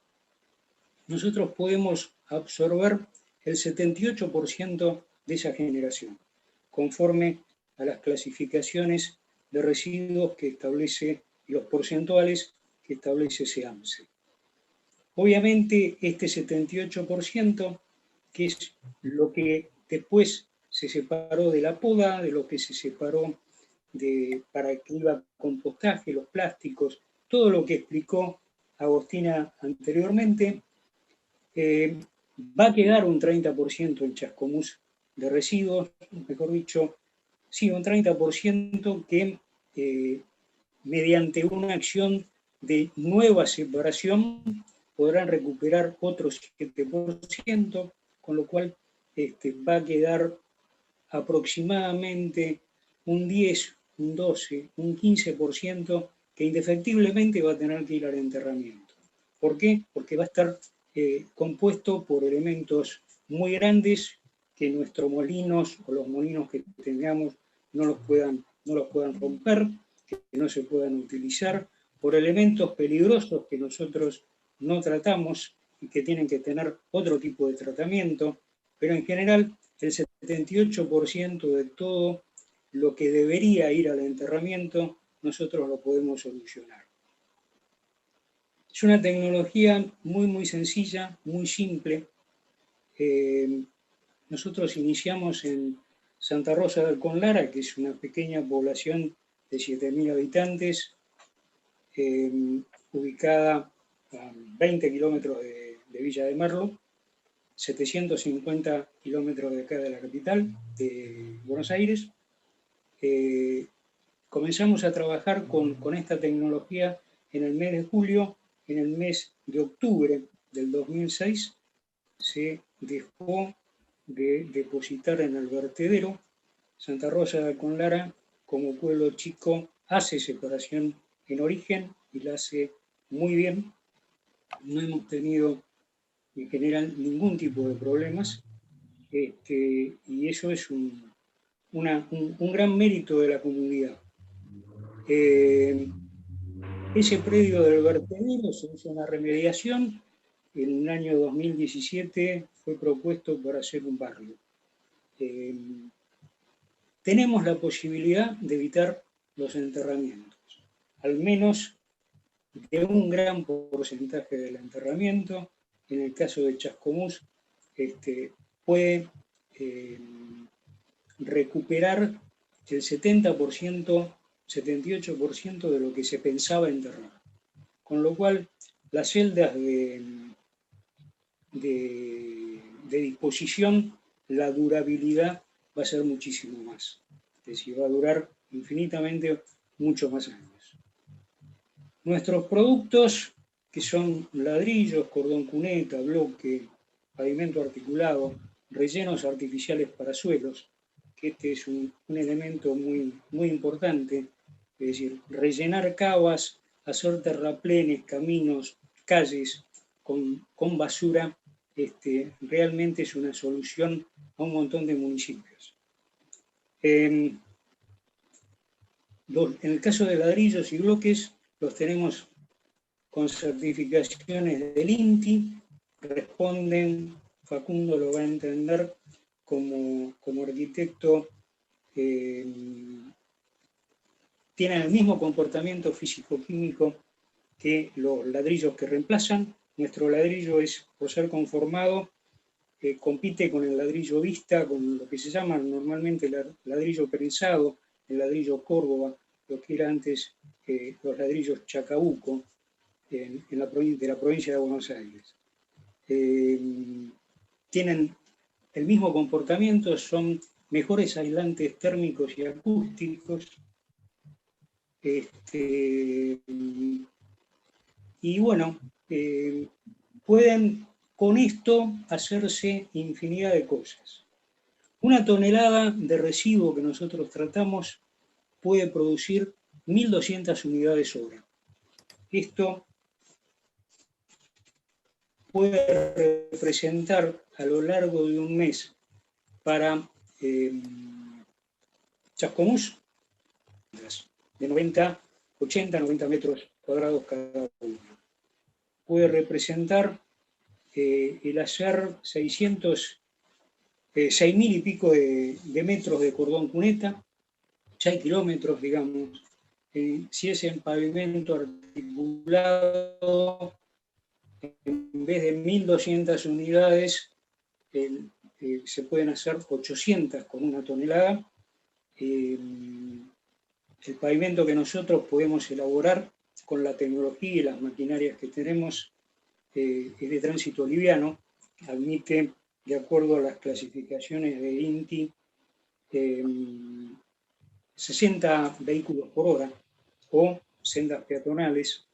nosotros podemos absorber el 78% de esa generación, conforme a las clasificaciones de residuos que establece, y los porcentuales que establece SEAMSE. Obviamente este 78%, que es lo que después se separó de la poda, de lo que se separó para que iba a compostaje, los plásticos, todo lo que explicó Agostina anteriormente, va a quedar un 30% en Chascomús de residuos, mejor dicho, sí, un 30% que mediante una acción de nueva separación podrán recuperar otro 7%, con lo cual va a quedar aproximadamente un 10, un 12, un 15% que indefectiblemente va a tener que ir al enterramiento. ¿Por qué? Porque va a estar compuesto por elementos muy grandes que nuestros molinos o los molinos que tengamos no los puedan romper, que no se puedan utilizar, por elementos peligrosos que nosotros no tratamos y que tienen que tener otro tipo de tratamiento, pero en general el 78% de todo lo que debería ir al enterramiento nosotros lo podemos solucionar. Es una tecnología muy sencilla, muy simple. Nosotros iniciamos en Santa Rosa del Conlara, que es una pequeña población de 7.000 habitantes, ubicada a 20 kilómetros de Villa de Merlo, 750 kilómetros de acá de la capital, de Buenos Aires. Comenzamos a trabajar con esta tecnología en el mes de julio. En el mes de octubre del 2006 se dejó de depositar en el vertedero. Santa Rosa de Conlara, como pueblo chico, hace separación en origen y la hace muy bien. No hemos tenido en general ningún tipo de problemas, y eso es un gran mérito de la comunidad. Ese predio del vertedero se hizo una remediación. En el año 2017 fue propuesto para hacer un barrio. Tenemos la posibilidad de evitar los enterramientos, al menos de un gran porcentaje del enterramiento. En el caso de Chascomús, puede recuperar el 70%, 78% de lo que se pensaba enterrar. Con lo cual, las celdas de disposición, la durabilidad va a ser muchísimo más. Es decir, va a durar infinitamente muchos más años. Nuestros productos, que son ladrillos, cordón cuneta, bloque, pavimento articulado, rellenos artificiales para suelos, que este es un elemento muy importante, es decir, rellenar cavas, hacer terraplenes, caminos, calles con basura, realmente es una solución a un montón de municipios. En el caso de ladrillos y bloques, los tenemos con certificaciones del INTI, responden, Facundo lo va a entender como arquitecto, tienen el mismo comportamiento físico-químico que los ladrillos que reemplazan. Nuestro ladrillo es, por ser conformado, compite con el ladrillo vista, con lo que se llama normalmente el ladrillo prensado, el ladrillo Córdoba, lo que era antes los ladrillos Chacabuco, de la provincia de Buenos Aires. Tienen el mismo comportamiento, son mejores aislantes térmicos y acústicos, y bueno, pueden con esto hacerse infinidad de cosas. Una tonelada de residuo que nosotros tratamos puede producir 1.200 unidades hora. Esto puede representar a lo largo de un mes para Chascomús de 80, 90 metros cuadrados cada uno. Puede representar el hacer 6.000 y pico de metros de cordón cuneta, 6 kilómetros, digamos. Si es en pavimento articulado, en vez de 1.200 unidades, se pueden hacer 800 con una tonelada. El pavimento que nosotros podemos elaborar con la tecnología y las maquinarias que tenemos es de tránsito liviano, admite, de acuerdo a las clasificaciones de INTI, 60 vehículos por hora o sendas peatonales.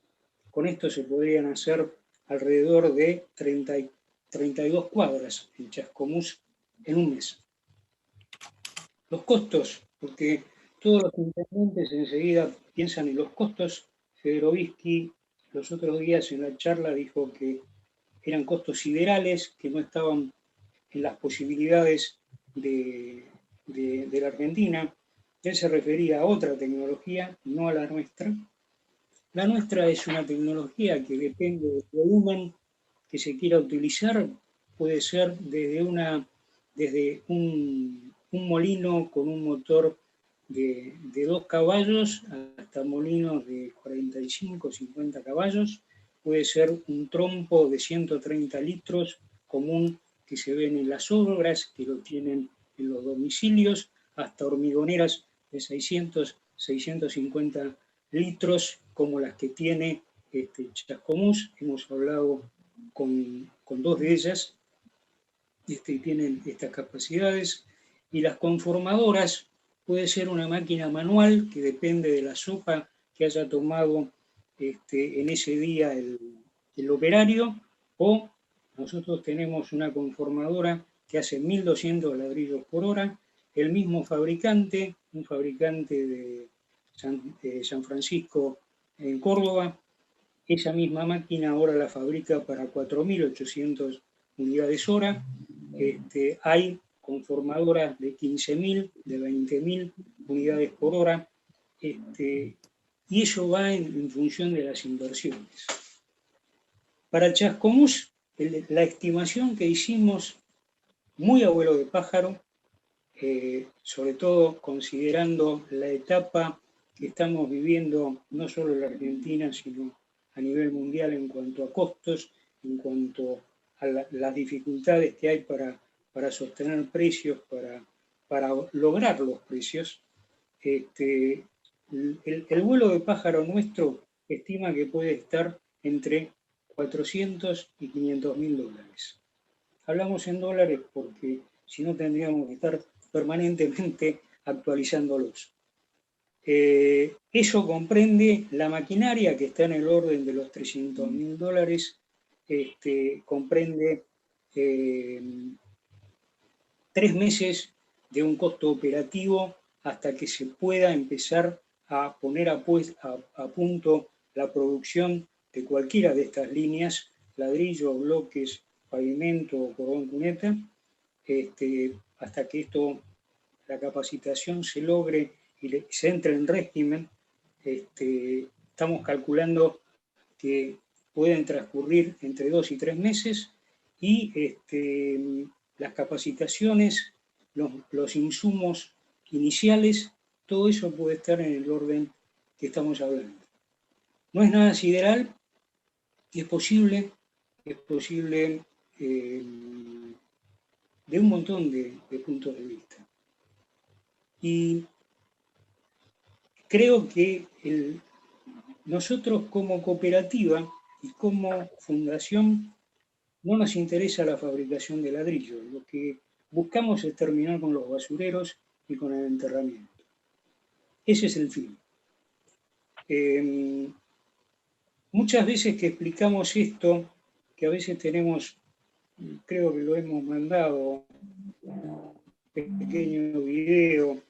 con esto se podrían hacer alrededor de 32 cuadras en Chascomús en un mes. Los costos, porque todos los intendentes enseguida piensan en los costos. Federovisky los otros días en la charla dijo que eran costos siderales, que no estaban en las posibilidades de la Argentina. Él se refería a otra tecnología, no a la nuestra. La nuestra es una tecnología que depende del volumen que se quiera utilizar. Puede ser desde un molino con un motor de 2 caballos hasta molinos de 45, 50 caballos. Puede ser un trompo de 130 litros común que se ven en las obras, que lo tienen en los domicilios, hasta hormigoneras de 600, 650 litros como las que tiene Chascomús. Hemos hablado con 2 de ellas, tienen estas capacidades. Y las conformadoras puede ser una máquina manual que depende de la sopa que haya tomado en ese día el operario, o nosotros tenemos una conformadora que hace 1200 ladrillos por hora, el mismo fabricante, un fabricante de San Francisco en Córdoba. Esa misma máquina ahora la fabrica para 4800 unidades hora. Hay conformadoras de 15.000, de 20.000 unidades por hora, y eso va en función de las inversiones. Para Chascomús, la estimación que hicimos, muy a vuelo de pájaro, sobre todo considerando la etapa que estamos viviendo, no solo en la Argentina, sino a nivel mundial en cuanto a costos, en cuanto a las dificultades que hay para sostener precios, para lograr los precios. El vuelo de pájaro nuestro estima que puede estar entre 400 y 500.000 dólares. Hablamos en dólares porque si no tendríamos que estar permanentemente actualizándolos. Eso comprende la maquinaria, que está en el orden de los 300.000 dólares, comprende 3 meses de un costo operativo hasta que se pueda empezar a poner a punto la producción de cualquiera de estas líneas, ladrillo, bloques, pavimento o cordón cuneta, hasta que la capacitación se logre y se entre en régimen. Estamos calculando que pueden transcurrir entre 2 y 3 meses, y las capacitaciones, los insumos iniciales, todo eso puede estar en el orden que estamos hablando. No es nada sideral, es posible de un montón de puntos de vista. Y creo que nosotros como cooperativa y como fundación no nos interesa la fabricación de ladrillo. Lo que buscamos es terminar con los basureros y con el enterramiento. Ese es el fin. Muchas veces que explicamos esto, que a veces tenemos, creo que lo hemos mandado, un pequeño video,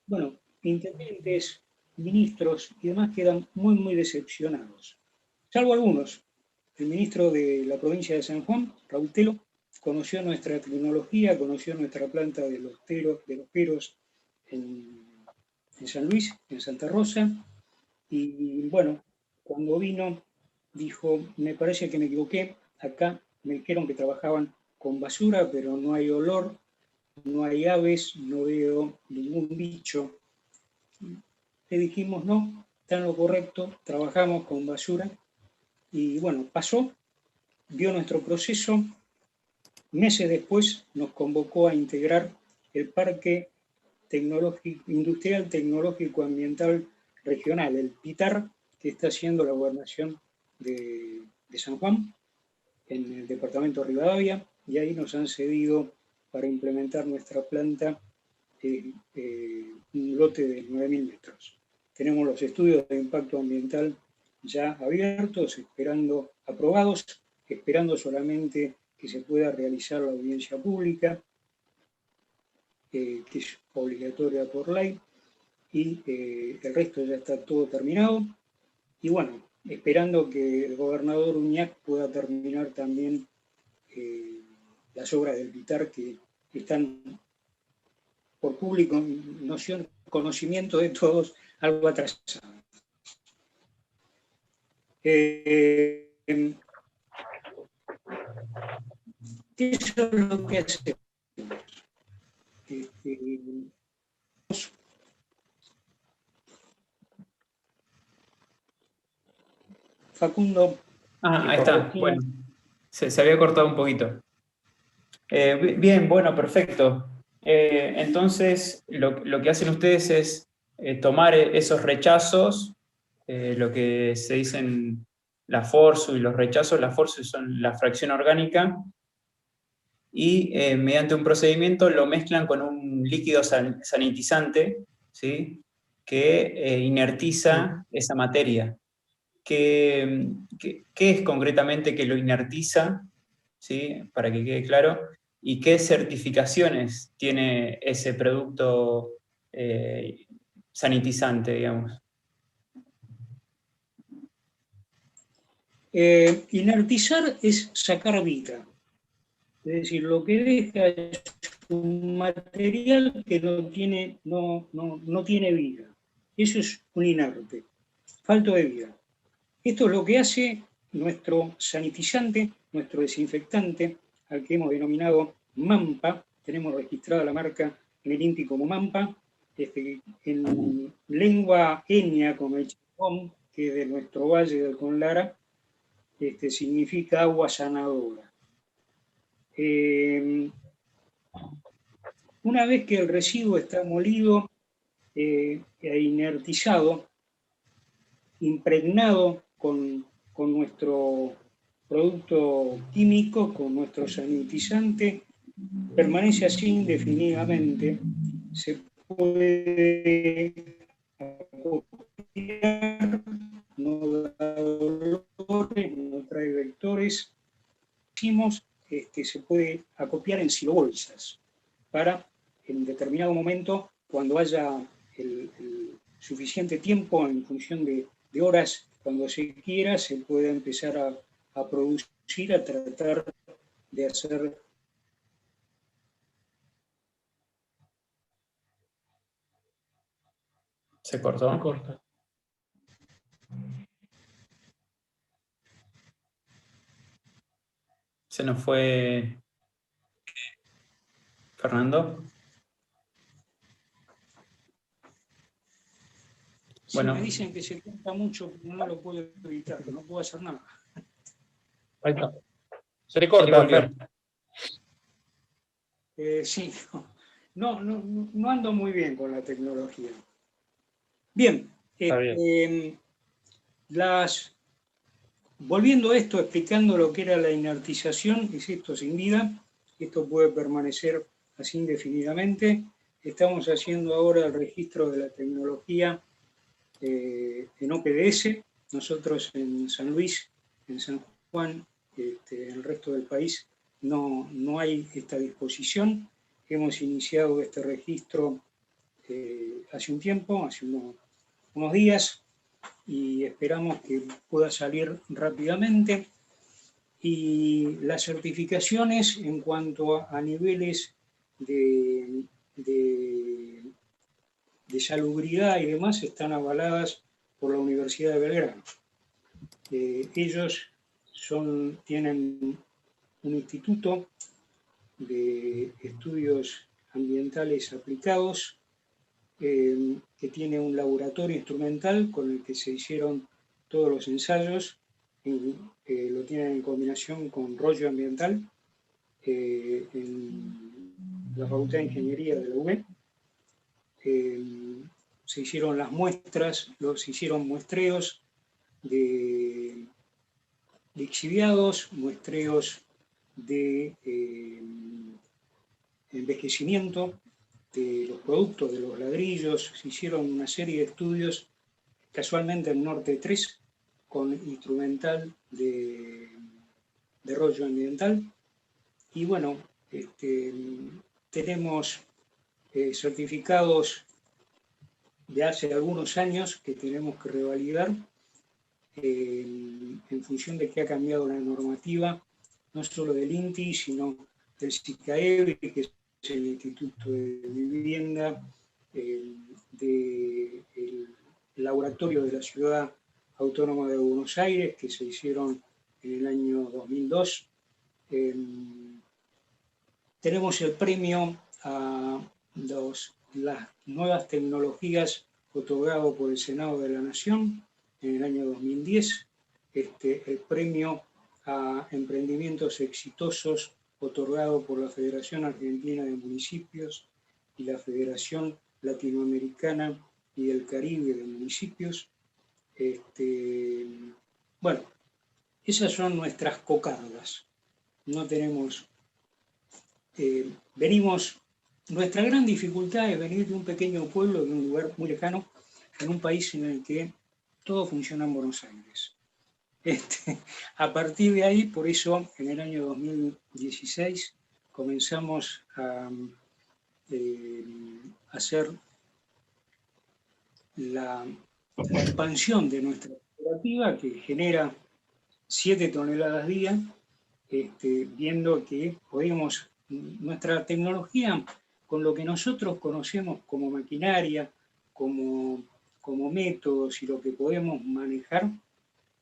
bueno, intendentes, ministros y demás quedan muy, muy decepcionados. Salvo algunos. El ministro de la provincia de San Juan, Raúl Telo, conoció nuestra tecnología, conoció nuestra planta de los peros en San Luis, en Santa Rosa, y bueno, cuando vino dijo: me parece que me equivoqué, acá me dijeron que trabajaban con basura, pero no hay olor, no hay aves, no veo ningún bicho. Le dijimos: no, está en lo correcto, trabajamos con basura. Y bueno, pasó, vio nuestro proceso. Meses después nos convocó a integrar el Parque Industrial Tecnológico Ambiental Regional, el PITAR, que está haciendo la gobernación de San Juan, en el departamento de Rivadavia, y ahí nos han cedido para implementar nuestra planta un lote de 9.000 metros. tenemos los estudios de impacto ambiental ya abiertos, aprobados, esperando solamente que se pueda realizar la audiencia pública, que es obligatoria por ley, y el resto ya está todo terminado. Y bueno, esperando que el gobernador Uñac pueda terminar también las obras del Pitar, que están por público conocimiento de todos, algo atrasadas. Eso es lo que hacemos. Facundo. Ahí está. Bueno, se había cortado un poquito. Bien, bueno, perfecto. Entonces, lo que hacen ustedes es tomar esos rechazos, lo que se dicen la FORSU y los rechazos. La FORSU son la fracción orgánica, y mediante un procedimiento lo mezclan con un líquido sanitizante, ¿sí?, que inertiza esa materia. ¿Qué es concretamente que lo inertiza? ¿Sí? Para que quede claro. ¿Y qué certificaciones tiene ese producto sanitizante, digamos? Inertizar es sacar vida. Es decir, lo que deja es un material que no tiene vida. Eso es un inerte, falto de vida. Esto es lo que hace nuestro sanitizante, nuestro desinfectante, al que hemos denominado MAMPA. Tenemos registrada la marca en el INPI como MAMPA, en lengua enya, como el chipón, que es de nuestro valle del Conlara, significa agua sanadora. Una vez que el residuo está molido e inertizado, impregnado con nuestro producto químico, con nuestro sanitizante, permanece así indefinidamente, se puede acopiar, no da dolores, no trae vectores, se puede acopiar en silobolsas para, en determinado momento, cuando haya el suficiente tiempo en función de horas, cuando se quiera, se puede empezar a producir, a tratar de hacer. ¿Se cortó? Se corta. Se nos fue Fernando. Sí, bueno, me dicen que se corta mucho, no lo puedo evitar, que no puedo hacer nada. Ahí está. Se le corta, Fer. Sí, no ando muy bien con la tecnología. Bien, volviendo a esto, explicando lo que era la inertización, es esto sin vida, esto puede permanecer así indefinidamente. Estamos haciendo ahora el registro de la tecnología en OPDS, nosotros en San Luis, en San Juan, en el resto del país no hay esta disposición. Hemos iniciado este registro hace un tiempo, hace unos días, y esperamos que pueda salir rápidamente. Y las certificaciones en cuanto a niveles de salubridad y demás están avaladas por la Universidad de Belgrano. Ellos tienen un instituto de estudios ambientales aplicados que tiene un laboratorio instrumental con el que se hicieron todos los ensayos, lo tienen en combinación con rollo ambiental en la Facultad de Ingeniería de la UB. Se hicieron las muestras, se hicieron muestreos de lixiviados, muestreos de envejecimiento de los productos, de los ladrillos, se hicieron una serie de estudios casualmente en Norte 3, con instrumental de rollo ambiental. Y bueno, tenemos certificados de hace algunos años que tenemos que revalidar en función de que ha cambiado la normativa, no solo del INTI, sino del SICAEVI, que es el Instituto de Vivienda, del laboratorio de la Ciudad Autónoma de Buenos Aires, que se hicieron en el año 2002. Tenemos el premio a las nuevas tecnologías otorgado por el Senado de la Nación en el año 2010, el premio a emprendimientos exitosos otorgado por la Federación Argentina de Municipios y la Federación Latinoamericana y del Caribe de Municipios. Bueno, esas son nuestras cocardas. No tenemos... nuestra gran dificultad es venir de un pequeño pueblo, de un lugar muy lejano, en un país en el que todo funciona en Buenos Aires. A partir de ahí, por eso, en el año 2016 comenzamos a hacer la expansión de nuestra cooperativa, que genera 7 toneladas día, viendo que podemos, nuestra tecnología, con lo que nosotros conocemos como maquinaria, como métodos y lo que podemos manejar,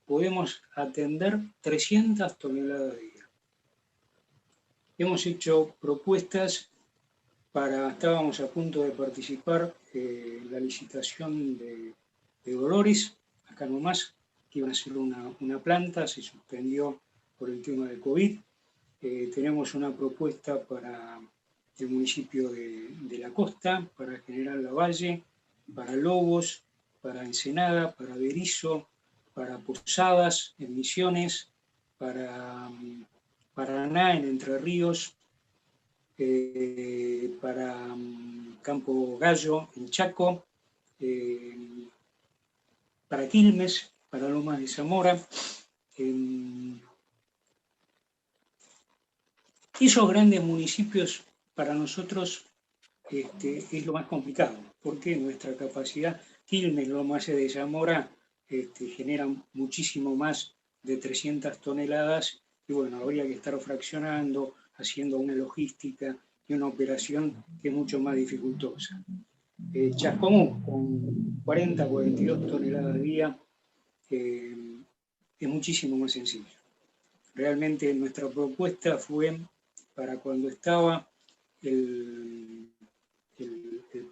podemos atender 300 toneladas de día. Hemos hecho propuestas estábamos a punto de participar en la licitación de Dolores, acá nomás, que iban a ser una planta, se suspendió por el tema del COVID. Tenemos una propuesta para el municipio de La Costa, para General Lavalle, para Lobos, para Ensenada, para Berizo, para Posadas, en Misiones, para Paraná, en Entre Ríos, para Campo Gallo, en Chaco, para Quilmes, para Lomas de Zamora. Esos grandes municipios para nosotros es lo más complicado, porque nuestra capacidad, Quilmes, Lomas de Zamora, generan muchísimo más de 300 toneladas y bueno, habría que estar fraccionando, haciendo una logística y una operación que es mucho más dificultosa. Chascomús, con 40, 42 toneladas de día, es muchísimo más sencillo. Realmente nuestra propuesta fue para cuando estaba el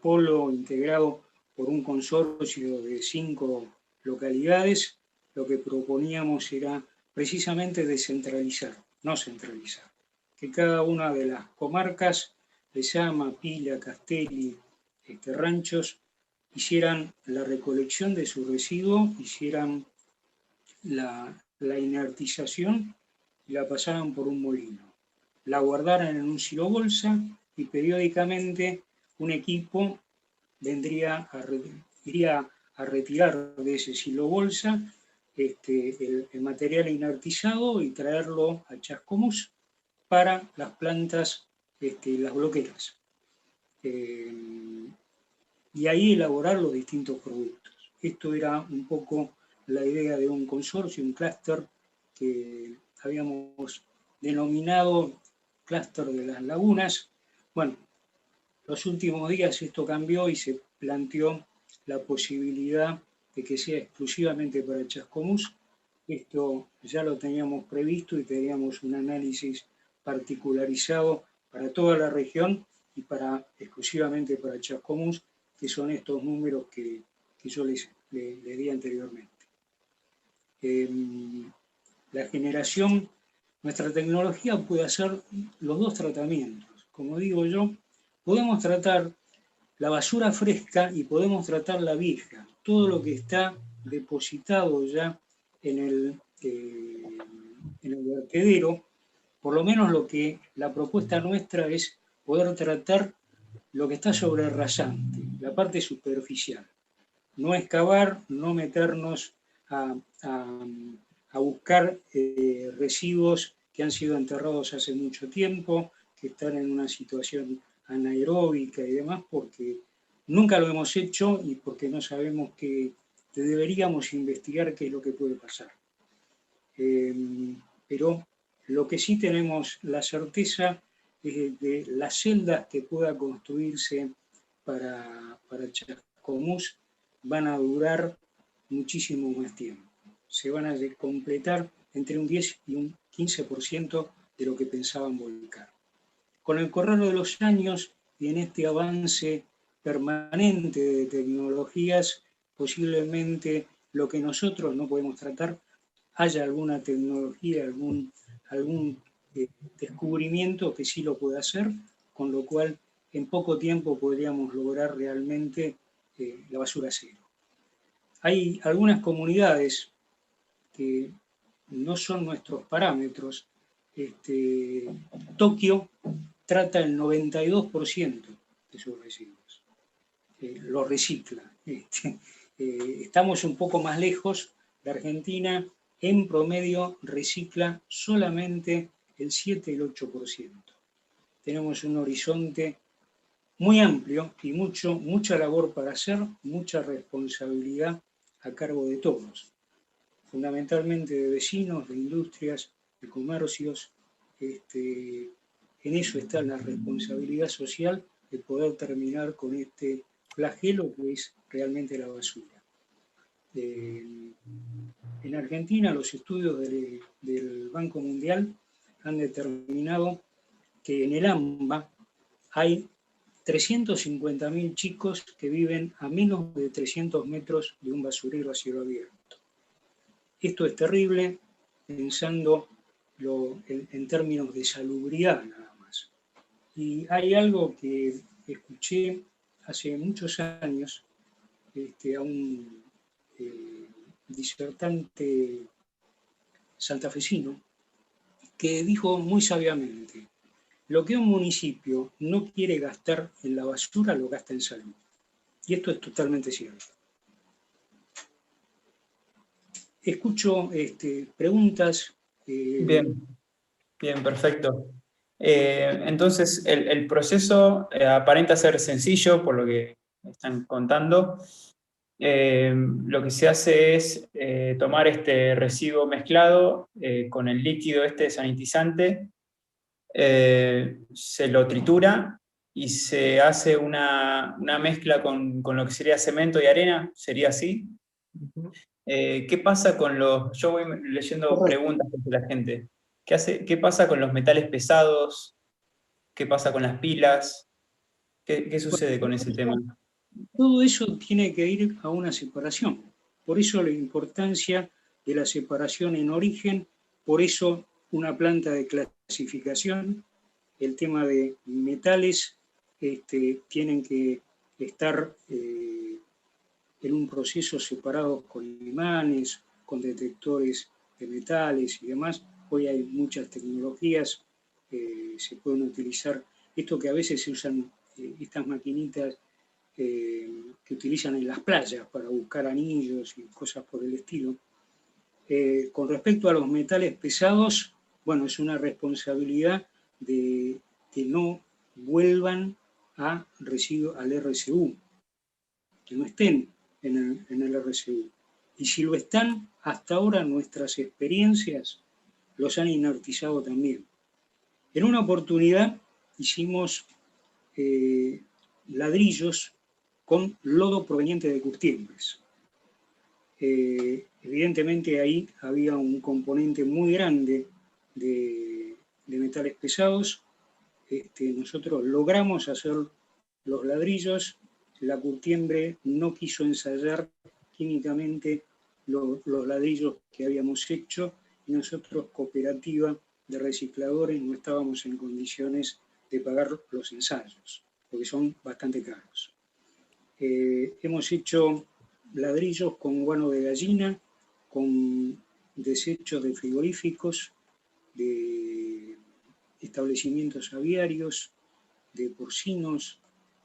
polo integrado por un consorcio de 5 localidades, lo que proponíamos era precisamente descentralizar, no centralizar. Que cada una de las comarcas, Lezama, Pila, Castelli, Ranchos, hicieran la recolección de su residuo, hicieran la inertización y la pasaran por un molino. La guardaran en un silo bolsa y periódicamente un equipo iría a retirar de ese silo bolsa el material inertizado y traerlo a Chascomús para las plantas, las bloqueras. Y ahí elaborar los distintos productos. Esto era un poco la idea de un consorcio, un clúster que habíamos denominado clúster de las lagunas. Bueno, los últimos días esto cambió y se planteó la posibilidad de que sea exclusivamente para Chascomús. Esto ya lo teníamos previsto y teníamos un análisis particularizado para toda la región y exclusivamente para Chascomús, que son estos números que yo les di anteriormente. La generación, nuestra tecnología puede hacer los 2 tratamientos. Como digo yo, podemos tratar la basura fresca y podemos tratar la vieja, todo lo que está depositado ya en el vertedero. Por lo menos la propuesta nuestra es poder tratar lo que está sobre el rasante, la parte superficial. no excavar, no meternos a buscar residuos que han sido enterrados hace mucho tiempo, que están en una situación anaeróbica y demás, porque nunca lo hemos hecho y porque no sabemos que deberíamos investigar qué es lo que puede pasar. Pero lo que sí tenemos la certeza es de las celdas que pueda construirse para Chascomús van a durar muchísimo más tiempo. Se van a completar entre un 10 y un 15% de lo que pensaban volcar. Con el correr de los años y en este avance permanente de tecnologías, posiblemente lo que nosotros no podemos tratar, haya alguna tecnología, algún descubrimiento que sí lo pueda hacer, con lo cual en poco tiempo podríamos lograr realmente la basura cero. Hay algunas comunidades que no son nuestros parámetros. Tokio trata el 92% de sus residuos, lo recicla. Estamos un poco más lejos. La Argentina en promedio recicla solamente el 7 y el 8%. Tenemos un horizonte muy amplio y mucha labor para hacer, mucha responsabilidad a cargo de todos, fundamentalmente de vecinos, de industrias, de comercios. En eso está la responsabilidad social de poder terminar con este flagelo que es realmente la basura. En Argentina, los estudios del Banco Mundial han determinado que en el AMBA hay 350.000 chicos que viven a menos de 300 metros de un basurero a cielo abierto. Esto es terrible, pensando en términos de salubridad nada más. Y hay algo que escuché hace muchos años a un disertante santafesino que dijo muy sabiamente: lo que un municipio no quiere gastar en la basura lo gasta en salud. Y esto es totalmente cierto. Escucho preguntas. Bien, perfecto. Entonces, el proceso aparenta ser sencillo, por lo que están contando. Lo que se hace es tomar este residuo mezclado con el líquido sanitizante, se lo tritura y se hace una mezcla con lo que sería cemento y arena, ¿sería así? ¿Qué pasa con los...? Yo voy leyendo preguntas de la gente. ¿Qué pasa con los metales pesados? ¿Qué pasa con las pilas? ¿Qué sucede con ese tema? Todo eso tiene que ir a una separación. Por eso la importancia de la separación en origen, por eso una planta de clasificación. El tema de metales tienen que estar en un proceso separado con imanes, con detectores de metales y demás. Hoy hay muchas tecnologías, se pueden utilizar, esto que a veces se usan estas maquinitas que utilizan en las playas para buscar anillos y cosas por el estilo. Con respecto a los metales pesados, bueno, es una responsabilidad de que no vuelvan al RCU, que no estén en el RCU. Y si lo están, hasta ahora nuestras experiencias los han inertizado también. En una oportunidad hicimos ladrillos con lodo proveniente de Curtiembres. Evidentemente ahí había un componente muy grande de metales pesados. Nosotros logramos hacer los ladrillos, la Curtiembre no quiso ensayar químicamente los ladrillos que habíamos hecho y nosotros, cooperativa de recicladores, no estábamos en condiciones de pagar los ensayos, porque son bastante caros. Hemos hecho ladrillos con guano de gallina, con desechos de frigoríficos, de establecimientos aviarios, de porcinos.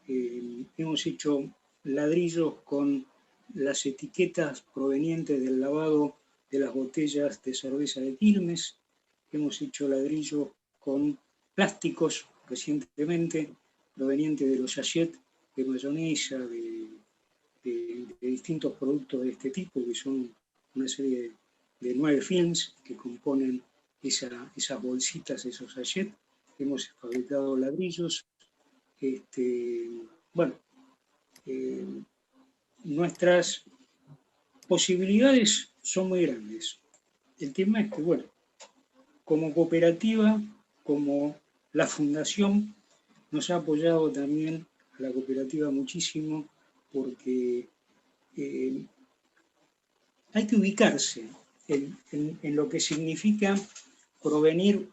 Hemos hecho ladrillos con las etiquetas provenientes del lavado de las botellas de cerveza de Quilmes, hemos hecho ladrillos con plásticos recientemente, provenientes de los sachets de mayonesa, de distintos productos de este tipo, que son una serie de 9 films que componen esas bolsitas, esos sachets. Hemos fabricado ladrillos. Bueno, nuestras posibilidades son muy grandes. El tema es que, bueno, como cooperativa, como la fundación, nos ha apoyado también a la cooperativa muchísimo, porque hay que ubicarse en lo que significa provenir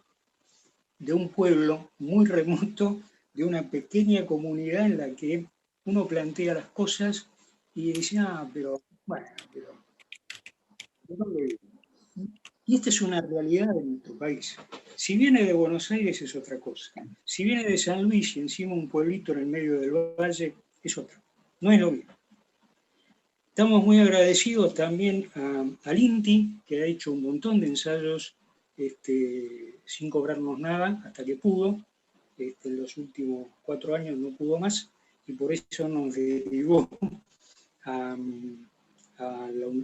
de un pueblo muy remoto, de una pequeña comunidad en la que uno plantea las cosas y dice, pero bueno, ¿de dónde viene? Y esta es una realidad de nuestro país. Si viene de Buenos Aires es otra cosa. Si viene de San Luis y encima un pueblito en el medio del valle, es otra. No es lo mismo. Estamos muy agradecidos también al INTI, que ha hecho un montón de ensayos sin cobrarnos nada, hasta que pudo. En los últimos 4 años no pudo más, y por eso nos derivó a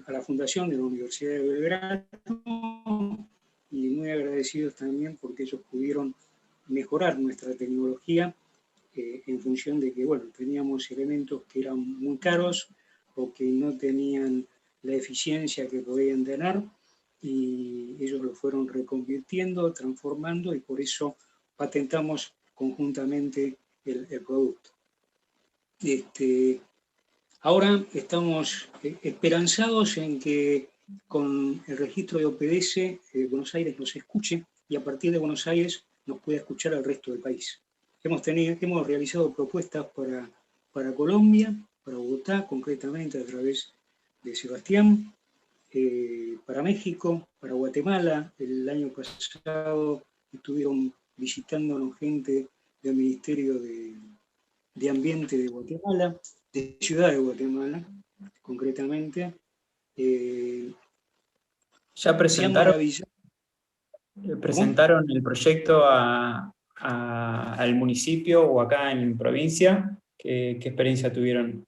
la fundación de la Universidad de Belgrano, y muy agradecidos también porque ellos pudieron mejorar nuestra tecnología en función de que, bueno, teníamos elementos que eran muy caros o que no tenían la eficiencia que podían tener, y ellos lo fueron reconvirtiendo, transformando, y por eso patentamos conjuntamente el producto. Ahora estamos esperanzados en que con el registro de OPDS Buenos Aires nos escuche, y a partir de Buenos Aires nos pueda escuchar al resto del país. Hemos realizado propuestas para Colombia, para Bogotá, concretamente a través de Sebastián, para México, para Guatemala. El año pasado estuvieron visitándonos gente del Ministerio de Ambiente de Guatemala, de Ciudad de Guatemala, concretamente. ¿Ya presentaron el proyecto al municipio o acá en provincia? ¿Qué experiencia tuvieron?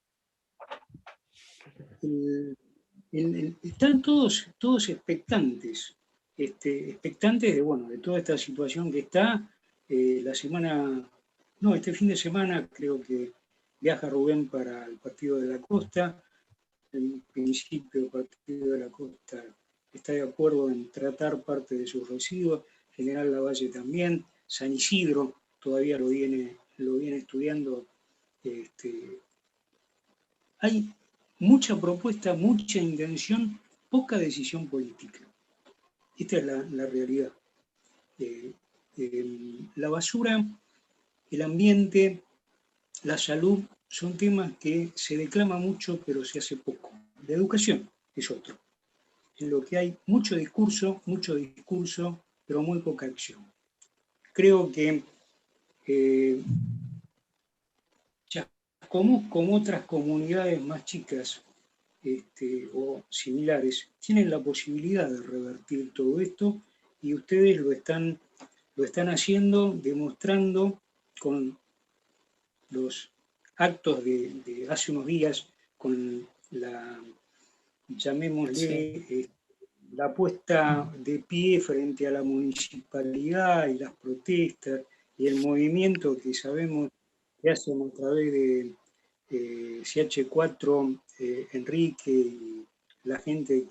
Están todos expectantes, expectantes de toda esta situación que está. Este fin de semana creo que viaja Rubén para el Partido de la Costa. En principio el Partido de la Costa está de acuerdo en tratar parte de sus residuos, General Lavalle también, San Isidro todavía lo viene estudiando. Hay mucha propuesta, mucha intención, poca decisión política. Esta es la realidad. La basura, el ambiente, la salud son temas que se declama mucho, pero se hace poco. La educación es otro, en lo que hay mucho discurso, pero muy poca acción. Creo que como otras comunidades más chicas o similares, tienen la posibilidad de revertir todo esto, y ustedes lo están haciendo, demostrando con los actos de hace unos días, con llamémosle, la puesta de pie frente a la municipalidad y las protestas y el movimiento que sabemos que hacen a través de CH4, Enrique y la gente,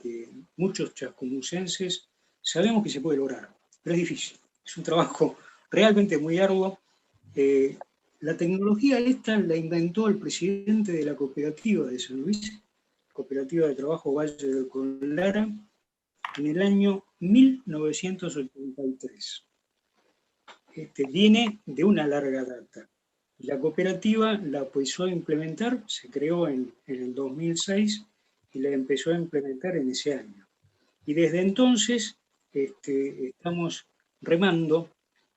muchos chascomusenses, sabemos que se puede lograr, pero es difícil. Es un trabajo realmente muy arduo. La tecnología esta la inventó el presidente de la cooperativa de San Luis, Cooperativa de Trabajo Valle del Colara, en el año 1983. Viene de una larga data. La cooperativa la empezó a implementar, se creó en el 2006 y la empezó a implementar en ese año. Y desde entonces estamos remando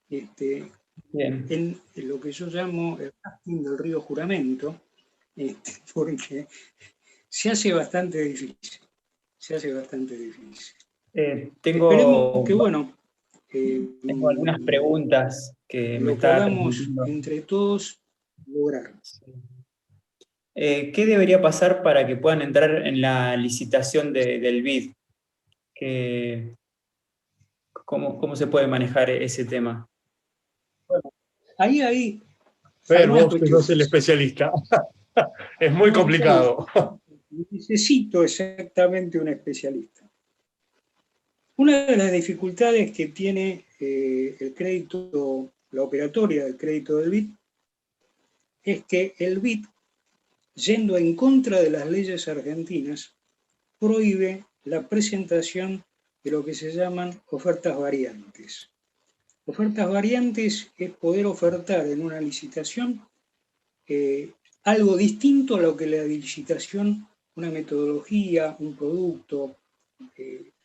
en lo que yo llamo el rafting del río Juramento, porque Se hace bastante difícil. Se hace bastante difícil. Tengo Esperemos que, bueno, Tengo algunas preguntas que me lo está podamos transmitiendo. entre todos lograr. Sí. ¿Qué debería pasar para que puedan entrar en la licitación del BID? ¿Cómo se puede manejar ese tema? Bueno, ahí hay Fer, algunas vos que sos el cuestiones. especialista. Es muy complicado. Necesito exactamente un especialista. Una de las dificultades que tiene el crédito, la operatoria del crédito del BID, es que el BID, yendo en contra de las leyes argentinas, prohíbe la presentación de lo que se llaman ofertas variantes. Ofertas variantes es poder ofertar en una licitación algo distinto a lo que la licitación, una metodología, un producto,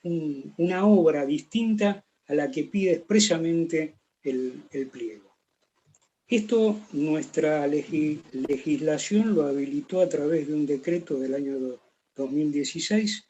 una obra distinta a la que pide expresamente el pliego. Esto nuestra legislación lo habilitó a través de un decreto del año 2016.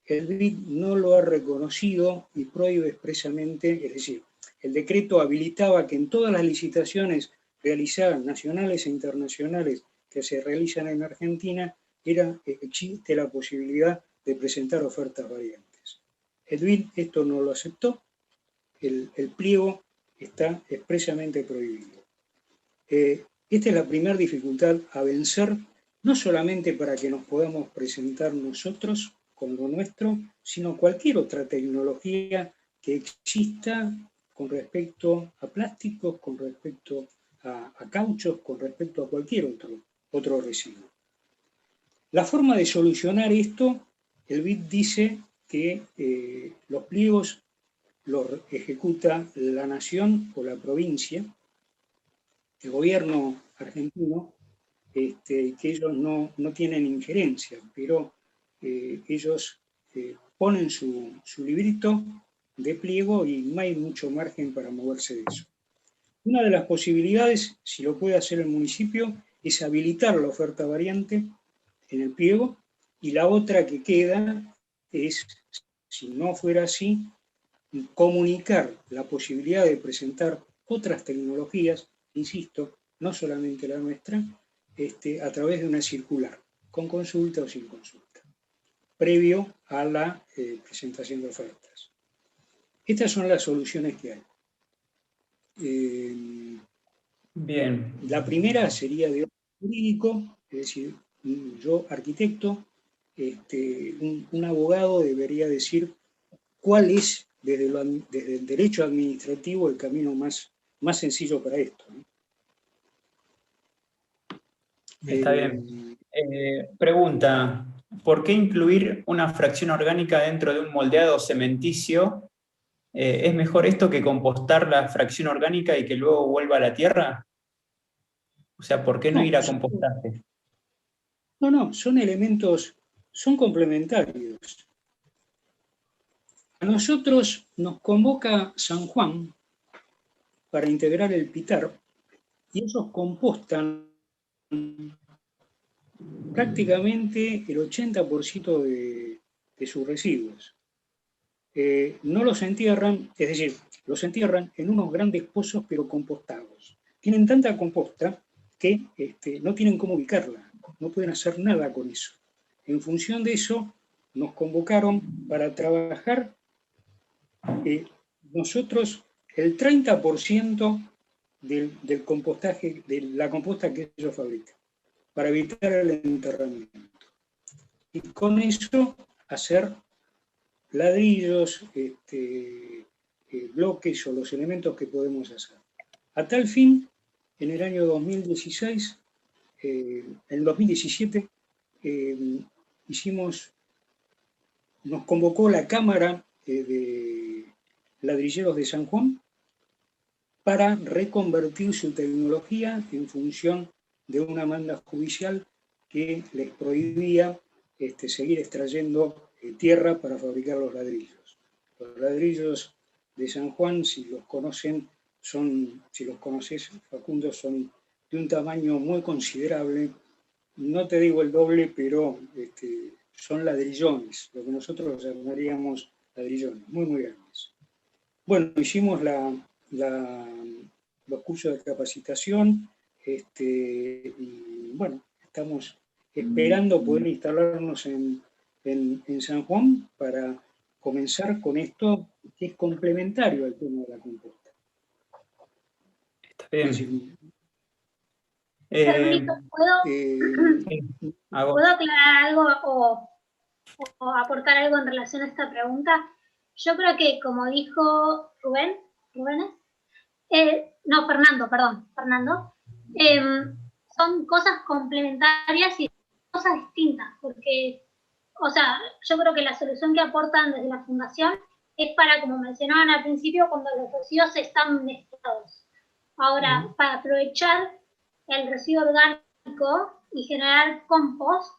El BID no lo ha reconocido y prohíbe expresamente, es decir, el decreto habilitaba que en todas las licitaciones realizadas, nacionales e internacionales, que se realizan en Argentina, existe la posibilidad de presentar ofertas variantes. El BID esto no lo aceptó, el pliego está expresamente prohibido. Esta es la primera dificultad a vencer, no solamente para que nos podamos presentar nosotros con lo nuestro, sino cualquier otra tecnología que exista con respecto a plásticos, con respecto a cauchos, con respecto a cualquier otro residuo. La forma de solucionar esto, el BID dice que los pliegos los ejecuta la nación o la provincia, el gobierno argentino, que ellos no tienen injerencia, pero ellos ponen su librito de pliego y no hay mucho margen para moverse de eso. Una de las posibilidades, si lo puede hacer el municipio, es habilitar la oferta variante en el pliego, y la otra que queda es, si no fuera así, comunicar la posibilidad de presentar otras tecnologías, insisto, no solamente la nuestra, a través de una circular, con consulta o sin consulta, previo a la presentación de ofertas. Estas son las soluciones que hay. Bien. La primera sería de orden jurídico, es decir, yo, arquitecto, un abogado debería decir cuál es, desde el derecho administrativo, el camino más sencillo para esto, ¿no? Está bien. Pregunta, ¿por qué incluir una fracción orgánica dentro de un moldeado cementicio? ¿Es mejor esto que compostar la fracción orgánica y que luego vuelva a la tierra? O sea, ¿por qué no ir a compostaje? No, son elementos, son complementarios. A nosotros nos convoca San Juan para integrar el PITAR y ellos compostan prácticamente el 80% de sus residuos. No los entierran, es decir, los entierran en unos grandes pozos pero compostados. Tienen tanta composta que no tienen cómo ubicarla, no pueden hacer nada con eso. En función de eso, nos convocaron para trabajar nosotros el 30% del compostaje, de la composta que ellos fabrican, para evitar el enterramiento. Y con eso hacer ladrillos, bloques o los elementos que podemos hacer. A tal fin, en el año 2016, en 2017, nos convocó la Cámara de Ladrilleros de San Juan para reconvertir su tecnología en función de una manda judicial que les prohibía seguir extrayendo tierra para fabricar los ladrillos. Los ladrillos de San Juan, si los conocen, si los conoces, Facundo, son de un tamaño muy considerable, no te digo el doble, pero son ladrillones, lo que nosotros llamaríamos ladrillones, muy, muy grandes. Bueno, hicimos los cursos de capacitación, y bueno, estamos esperando poder instalarnos en San Juan para comenzar con esto que es complementario al tema de la composta. Está bien. Es decir, Fernito, ¿puedo aclarar algo o aportar algo en relación a esta pregunta? Yo creo que, como dijo Fernando, son cosas complementarias y cosas distintas, porque, o sea, yo creo que la solución que aportan desde la Fundación es para, como mencionaban al principio, cuando los residuos están mezclados. Ahora, para aprovechar el residuo orgánico y generar compost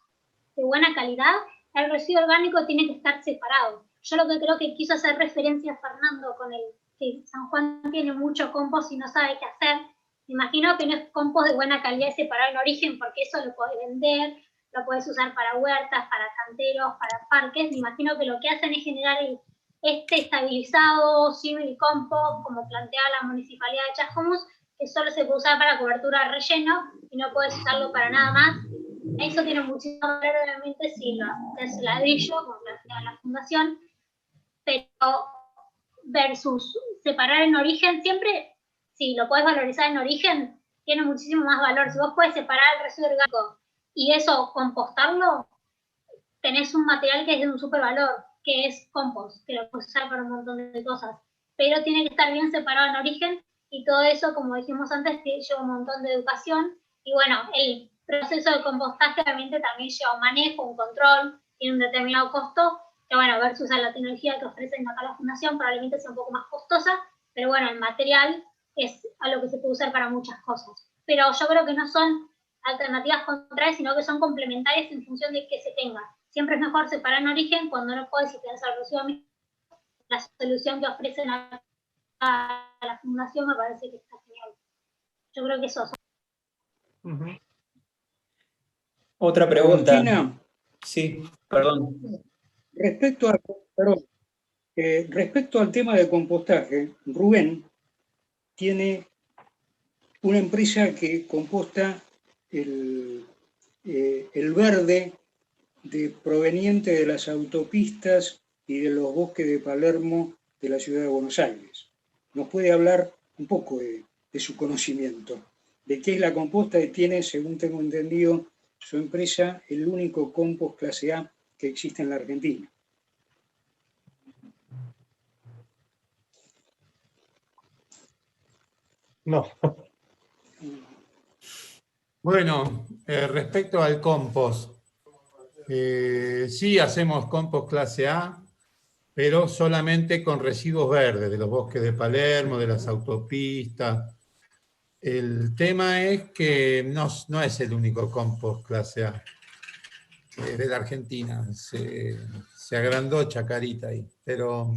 de buena calidad, el residuo orgánico tiene que estar separado. Yo lo que creo que quiso hacer referencia a Fernando con el que San Juan tiene mucho compost y no sabe qué hacer. Me imagino que no es compost de buena calidad separado en origen, porque eso lo podés vender, lo podés usar para huertas, para canteros, para parques. Me imagino que lo que hacen es generar este estabilizado símil compost, como plantea la Municipalidad de Chascomús, que solo se puede usar para cobertura de relleno y no puedes usarlo para nada más. Eso tiene muchísimo valor, obviamente, si lo haces ladrillo, como plantea la Fundación, pero versus separar en origen, siempre, si lo puedes valorizar en origen, tiene muchísimo más valor. Si vos puedes separar el residuo orgánico y eso compostarlo, tenés un material que es de un super valor, que es compost, que lo puedes usar para un montón de cosas, pero tiene que estar bien separado en origen, y todo eso, como dijimos antes, lleva un montón de educación, y bueno, el proceso de compostaje obviamente también lleva un manejo, un control, tiene un determinado costo, que bueno, versus a la tecnología que ofrecen acá la Fundación, probablemente sea un poco más costosa, pero bueno, el material es algo que se puede usar para muchas cosas. Pero yo creo que no son alternativas contrarias, sino que son complementarias en función de qué se tenga. Siempre es mejor separar en origen cuando no puedes, y pensar el residuo. La solución que ofrecen a la Fundación me parece que está genial. Yo creo que eso. Otra pregunta. Agostina, sí, perdón. Respecto al tema de compostaje, Rubén tiene una empresa que composta el verde proveniente de las autopistas y de los bosques de Palermo de la ciudad de Buenos Aires. ¿Nos puede hablar un poco de su conocimiento? ¿De qué es la composta? Y tiene, según tengo entendido, su empresa, el único compost clase A que existe en la Argentina. No. Bueno, respecto al compost, sí hacemos compost clase A, pero solamente con residuos verdes, de los bosques de Palermo, de las autopistas. El tema es que no es el único compost clase A de la Argentina. Se agrandó Chacarita ahí. Pero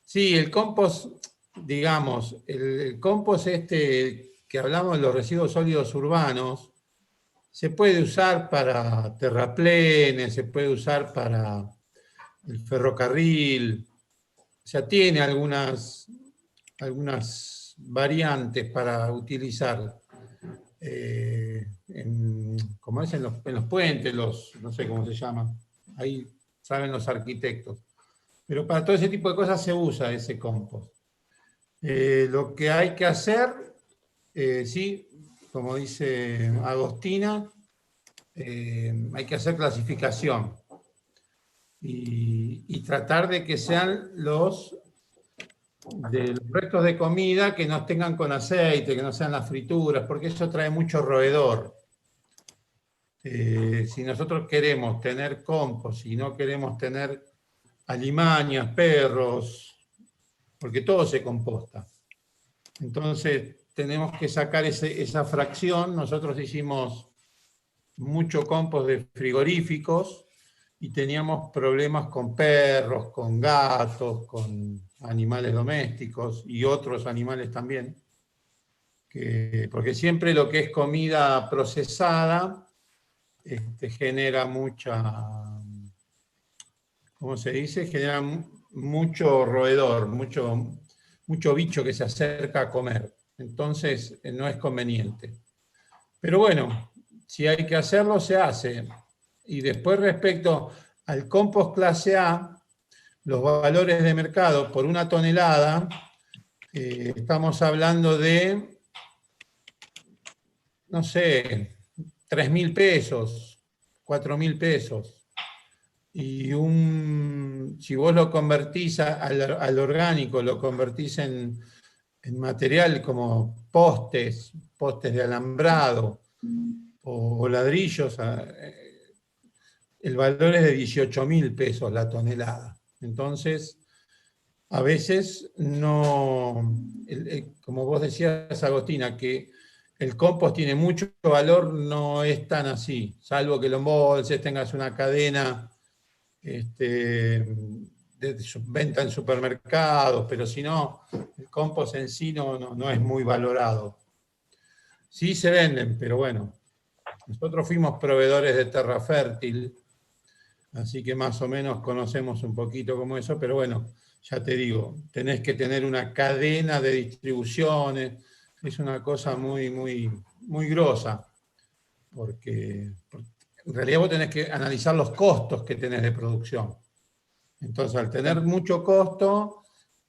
sí, el compost, digamos, el compost que hablamos de los residuos sólidos urbanos, se puede usar para terraplenes, se puede usar para el ferrocarril, o sea, tiene algunas variantes para utilizar, como es en los puentes, no sé cómo se llama, ahí saben los arquitectos. Pero para todo ese tipo de cosas se usa ese compost. Lo que hay que hacer, sí, como dice Agostina, hay que hacer clasificación y tratar de que sean los restos de comida que no tengan con aceite, que no sean las frituras, porque eso trae mucho roedor. Si nosotros queremos tener compost y no queremos tener alimañas, perros, porque todo se composta. Entonces tenemos que sacar esa fracción. Nosotros hicimos mucho compost de frigoríficos y teníamos problemas con perros, con gatos, con animales domésticos y otros animales también. porque siempre lo que es comida procesada genera mucha, ¿cómo se dice? Genera mucho roedor, mucho bicho que se acerca a comer. Entonces no es conveniente. Pero bueno, si hay que hacerlo, se hace. Y después respecto al compost clase A, los valores de mercado por una tonelada, estamos hablando de, no sé, 3.000 pesos, 4.000 pesos. Y si vos lo convertís al orgánico, lo convertís en material como postes de alambrado o ladrillos, el valor es de 18.000 pesos la tonelada. Entonces, a veces no, como vos decías, Agostina, que el compost tiene mucho valor, no es tan así, salvo que lo embolses, tengas una cadena de venta en supermercados, pero si no, el compost en sí no es muy valorado. Sí se venden, pero bueno, nosotros fuimos proveedores de Terra Fértil, así que más o menos conocemos un poquito como eso, pero bueno, ya te digo, tenés que tener una cadena de distribuciones, es una cosa muy, muy, muy grosa, porque en realidad vos tenés que analizar los costos que tenés de producción. Entonces, al tener mucho costo,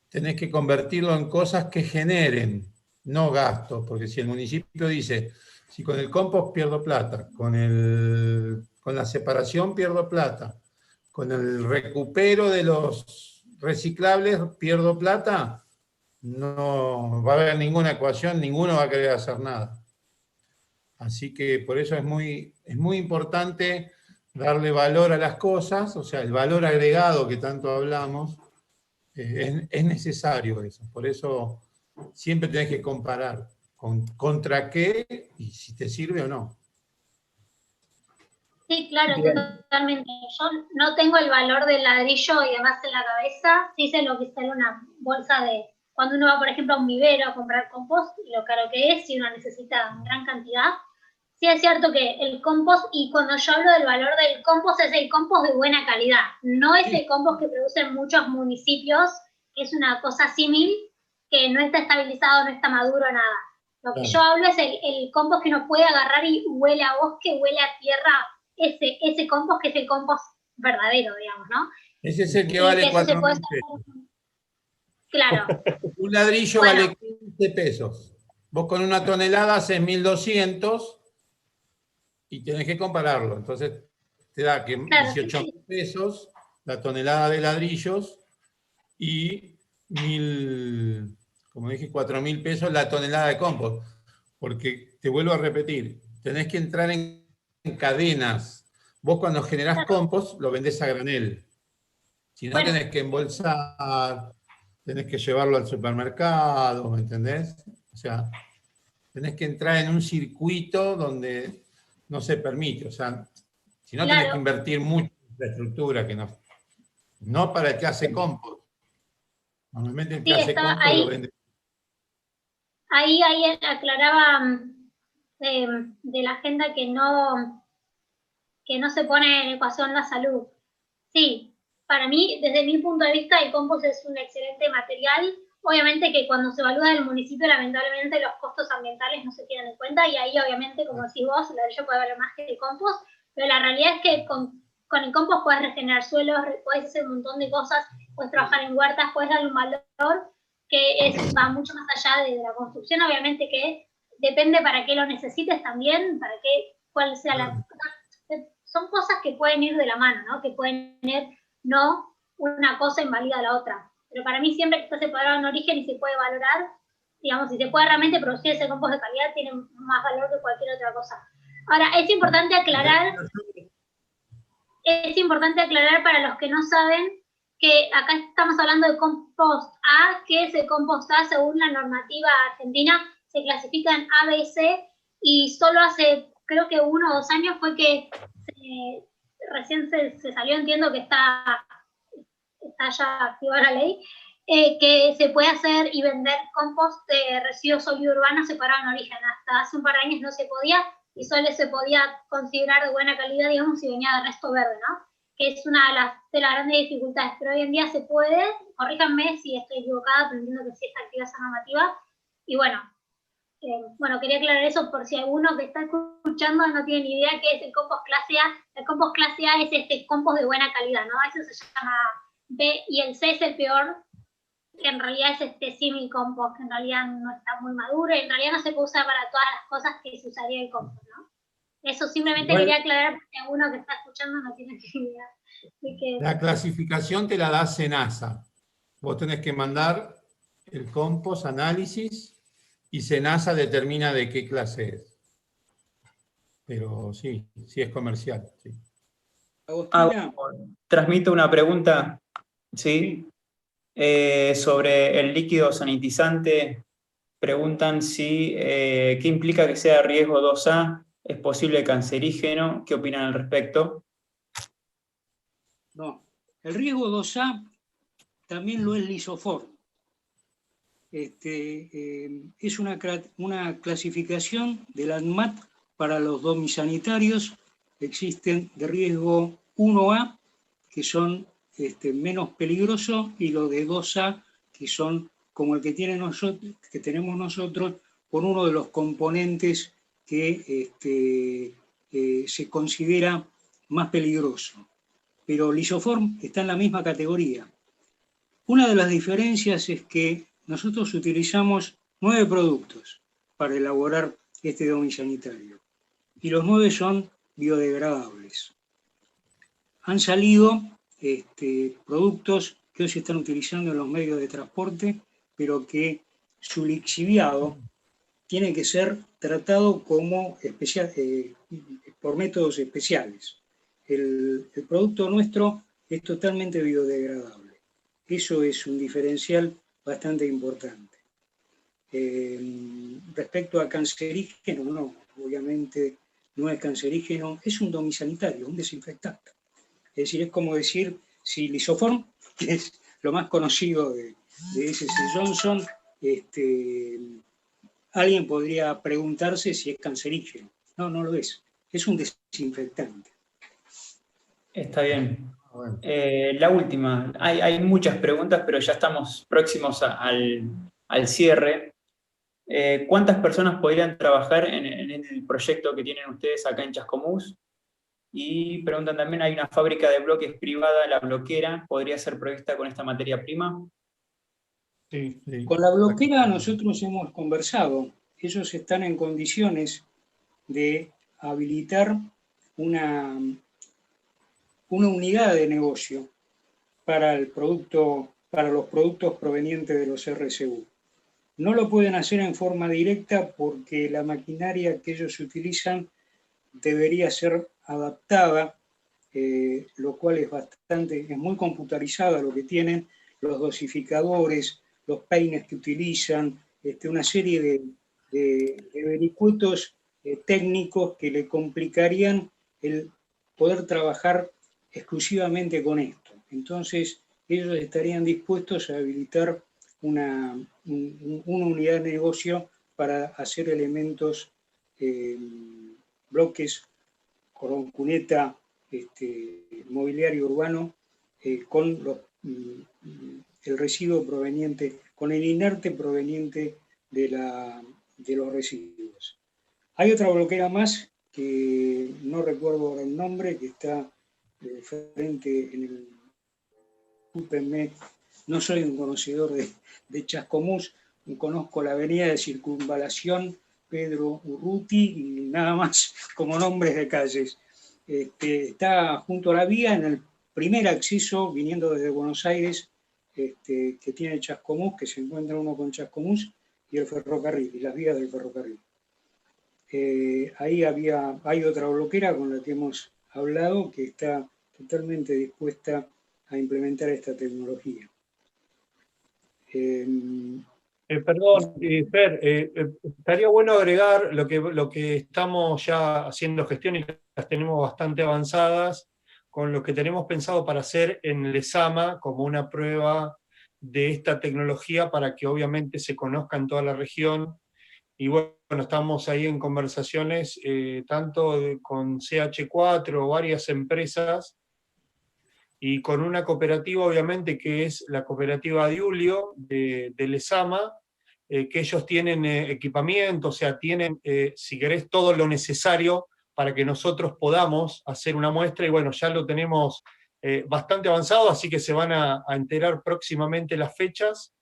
tenés que convertirlo en cosas que generen, no gastos, porque si el municipio dice, si con el compost pierdo plata, con la separación pierdo plata, con el recupero de los reciclables pierdo plata, no va a haber ninguna ecuación, ninguno va a querer hacer nada. Así que por eso es muy importante darle valor a las cosas, o sea, el valor agregado que tanto hablamos, es necesario eso. Por eso siempre tenés que comparar contra qué y si te sirve o no. Sí, claro, Bien. totalmente. Yo no tengo el valor del ladrillo y demás en la cabeza. Sí sé lo que sale una bolsa de... Cuando uno va, por ejemplo, a un vivero a comprar compost, y lo caro que es, si uno necesita gran cantidad. Sí es cierto que el compost, y cuando yo hablo del valor del compost, es el compost de buena calidad. No es el compost que producen muchos municipios, que es una cosa símil, que no está estabilizado, no está maduro, nada. Lo que yo hablo es el compost que uno puede agarrar y huele a bosque, huele a tierra, ese compost que es el compost verdadero, digamos, ¿no? Ese es el que Y vale que eso se 4.000 puede pesos. Claro. Un ladrillo Bueno. vale 15 pesos. Vos con una tonelada haces 1.200 y tenés que compararlo. Entonces te da que Claro, 18.000 pesos la tonelada de ladrillos y 1.000, como dije, 4.000 pesos la tonelada de compost. Porque te vuelvo a repetir, tenés que entrar en cadenas. Vos cuando generás compost lo vendés a granel. Si no, bueno, tenés que embolsar, tenés que llevarlo al supermercado, ¿me entendés? O sea, tenés que entrar en un circuito donde no se permite. O sea, si no, tenés que claro. invertir mucho en infraestructura, que no para el que hace compost. Normalmente el que Sí, hace estaba compost lo vende. ahí aclaraba de la agenda que no se pone en ecuación la salud. Sí, para mí, desde mi punto de vista, el compost es un excelente material. Obviamente que cuando se evalúa el municipio, lamentablemente los costos ambientales no se tienen en cuenta y ahí obviamente, como decís vos, el ladrillo puede valer más que el compost, pero la realidad es que con el compost puedes regenerar suelos, puedes hacer un montón de cosas, puedes trabajar en huertas, puedes darle un valor que va mucho más allá de la construcción, obviamente que depende para qué lo necesites también, para qué, cuál sea la... Son cosas que pueden ir de la mano, ¿no? Que pueden ir, no una cosa invalida a la otra. Pero para mí siempre que está separado en origen y se puede valorar, digamos, si se puede realmente producir ese compost de calidad, tiene más valor que cualquier otra cosa. Ahora, es importante aclarar para los que no saben que acá estamos hablando de compost A, que es el compost A según la normativa argentina, se clasifica en A, B, C, y solo hace, creo que 1 o 2 años fue que recién se salió, entiendo que está ya activada la ley, que se puede hacer y vender compost de residuos sólidos urbanos separados en origen. Hasta hace un par de años no se podía, y solo se podía considerar de buena calidad, digamos, si venía de resto verde, ¿no? Que es una de las grandes dificultades, pero hoy en día se puede. Corríjanme si estoy equivocada, pero entiendo que sí está activa esa normativa. Y bueno, quería aclarar eso por si alguno que está escuchando no tiene ni idea qué es el compost clase A. El compost clase A es este compost de buena calidad, ¿no? Eso se llama B, y el C es el peor, que en realidad es este símil compost, que en realidad no está muy maduro, y en realidad no se puede usar para todas las cosas que se usaría el compost, ¿no? Eso simplemente quería aclarar, porque alguno que está escuchando no tiene ni idea de qué. La clasificación te la da SENASA. Vos tenés que mandar el compost análisis y SENASA determina de qué clase es. Pero sí, sí es comercial. Sí. Transmito una pregunta, ¿sí? Sobre el líquido sanitizante. Preguntan si, ¿qué implica que sea riesgo 2A? ¿Es posible cancerígeno? ¿Qué opinan al respecto? No, el riesgo 2A también lo es lisoform. Es una clasificación del ANMAT para los domisanitarios. Existen de riesgo 1A, que son menos peligrosos, y los de 2A, que son como el que tenemos nosotros, por uno de los componentes que se considera más peligroso. Pero lisoform está en la misma categoría. Una de las diferencias es que nosotros utilizamos 9 productos para elaborar este domisanitario, y los 9 son biodegradables. Han salido productos que hoy se están utilizando en los medios de transporte, pero que su lixiviado tiene que ser tratado como por métodos especiales. El producto nuestro es totalmente biodegradable. Eso es un diferencial bastante importante. Respecto a cancerígeno, no, obviamente no es cancerígeno, es un domisanitario, un desinfectante. Es decir, es como decir, si lisoform, que es lo más conocido de S.C. Johnson, alguien podría preguntarse si es cancerígeno. No, no lo es. Es un desinfectante. Está bien. La última. Hay muchas preguntas, pero ya estamos próximos al cierre. ¿Cuántas personas podrían trabajar en el proyecto que tienen ustedes acá en Chascomús? Y preguntan también, ¿hay una fábrica de bloques privada, La Bloquera? ¿Podría ser provista con esta materia prima? Sí. Con La Bloquera nosotros hemos conversado. Ellos están en condiciones de habilitar una unidad de negocio para los productos provenientes de los RCU. No lo pueden hacer en forma directa porque la maquinaria que ellos utilizan debería ser adaptada, lo cual es muy computarizada lo que tienen, los dosificadores, los peines que utilizan, una serie de vericuetos técnicos que le complicarían el poder trabajar exclusivamente con esto. Entonces, ellos estarían dispuestos a habilitar una unidad de negocio para hacer elementos, bloques, cuneta, mobiliario urbano, con el residuo proveniente, con el inerte proveniente de los residuos. Hay otra bloquera más, que no recuerdo ahora el nombre, que está frente en el... Discúlpenme, no soy un conocedor de Chascomús, conozco la avenida de Circunvalación Pedro Urruti y nada más como nombres de calles. Está junto a la vía, en el primer acceso, viniendo desde Buenos Aires, que tiene Chascomús, que se encuentra uno con Chascomús y el ferrocarril, y las vías del ferrocarril. Ahí hay otra bloquera con la que hemos hablado, que está totalmente dispuesta a implementar esta tecnología. Perdón, Fer, estaría bueno agregar lo que estamos ya haciendo gestiones y las tenemos bastante avanzadas con lo que tenemos pensado para hacer en el ESAMA como una prueba de esta tecnología para que obviamente se conozca en toda la región. Y bueno, estamos ahí en conversaciones tanto con CH4 o varias empresas, y con una cooperativa obviamente que es la cooperativa Diulio de Lezama, que ellos tienen equipamiento, o sea, tienen, si querés, todo lo necesario para que nosotros podamos hacer una muestra, y bueno, ya lo tenemos bastante avanzado, así que se van a enterar próximamente las fechas.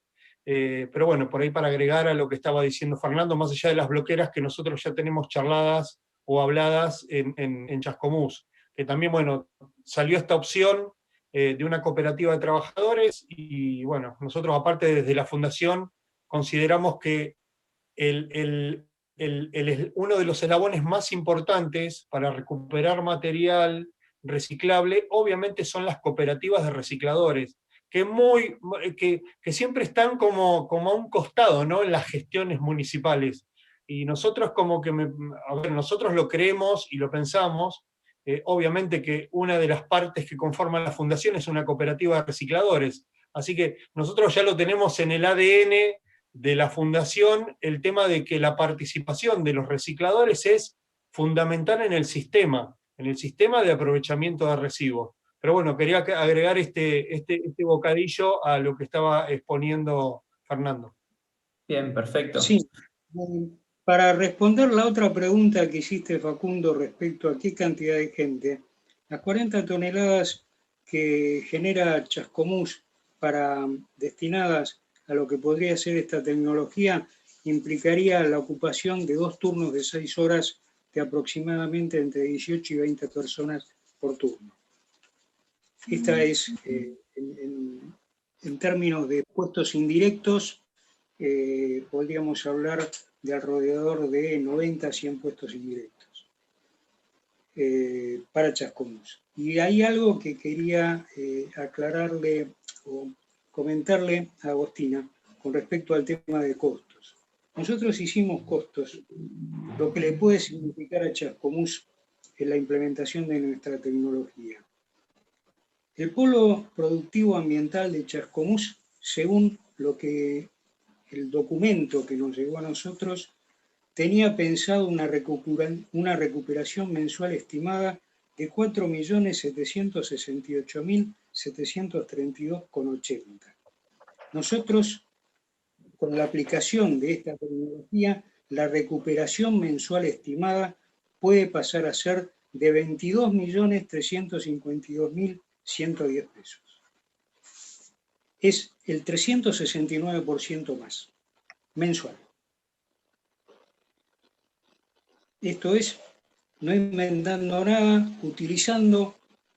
Pero bueno, por ahí para agregar a lo que estaba diciendo Fernando, más allá de las bloqueras que nosotros ya tenemos charladas o habladas en Chascomús, que también, bueno, salió esta opción de una cooperativa de trabajadores, y bueno, nosotros aparte desde la fundación consideramos que uno de los eslabones más importantes para recuperar material reciclable, obviamente son las cooperativas de recicladores, que siempre están como a un costado, ¿no?, en las gestiones municipales. Y nosotros nosotros lo creemos y lo pensamos, obviamente que una de las partes que conforman la fundación es una cooperativa de recicladores, así que nosotros ya lo tenemos en el ADN de la fundación, el tema de que la participación de los recicladores es fundamental en el sistema de aprovechamiento de residuos. Pero bueno, quería agregar este bocadillo a lo que estaba exponiendo Fernando. Bien, perfecto. Sí. Para responder la otra pregunta que hiciste, Facundo, respecto a qué cantidad de gente, las 40 toneladas que genera Chascomús destinadas a lo que podría ser esta tecnología implicaría la ocupación de 2 turnos de 6 horas de aproximadamente entre 18 y 20 personas por turno. Esta es, en términos de puestos indirectos, podríamos hablar de alrededor de 90 a 100 puestos indirectos para Chascomús. Y hay algo que quería aclararle o comentarle a Agostina con respecto al tema de costos. Nosotros hicimos costos, lo que le puede significar a Chascomús en la implementación de nuestra tecnología. El polo productivo ambiental de Chascomús, según el documento que nos llegó a nosotros, tenía pensado una recuperación mensual estimada de 4.768.732,80. Nosotros, con la aplicación de esta tecnología, la recuperación mensual estimada puede pasar a ser de 22.352.110 pesos. Es el 369% más, mensual. Esto es, no inventando nada, utilizando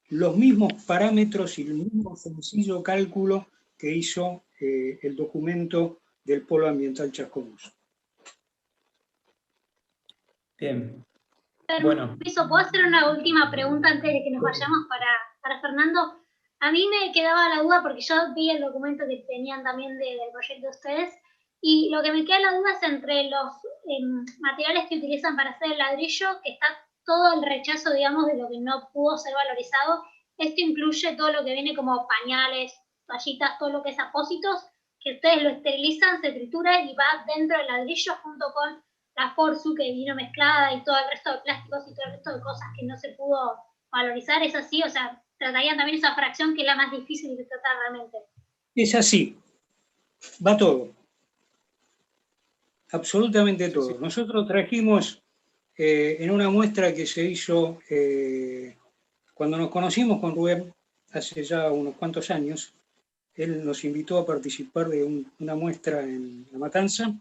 los mismos parámetros y el mismo sencillo cálculo que hizo el documento del Polo Ambiental Chascomús. Bien. Bueno. ¿Puedo hacer una última pregunta antes de que nos vayamos para Fernando? A mí me quedaba la duda, porque yo vi el documento que tenían también del proyecto de ustedes, y lo que me queda la duda es entre los materiales que utilizan para hacer el ladrillo, que está todo el rechazo, digamos, de lo que no pudo ser valorizado. Esto incluye todo lo que viene como pañales, toallitas, todo lo que es apósitos, que ustedes lo esterilizan, se tritura y va dentro del ladrillo junto con la Forzu que vino mezclada y todo el resto de plásticos y todo el resto de cosas que no se pudo valorizar. ¿Es así? O sea, tratarían también esa fracción que es la más difícil de tratar realmente. Es así, va todo, absolutamente todo. Sí. Nosotros trajimos en una muestra que se hizo cuando nos conocimos con Rubén, hace ya unos cuantos años. Él nos invitó a participar de una muestra en La Matanza.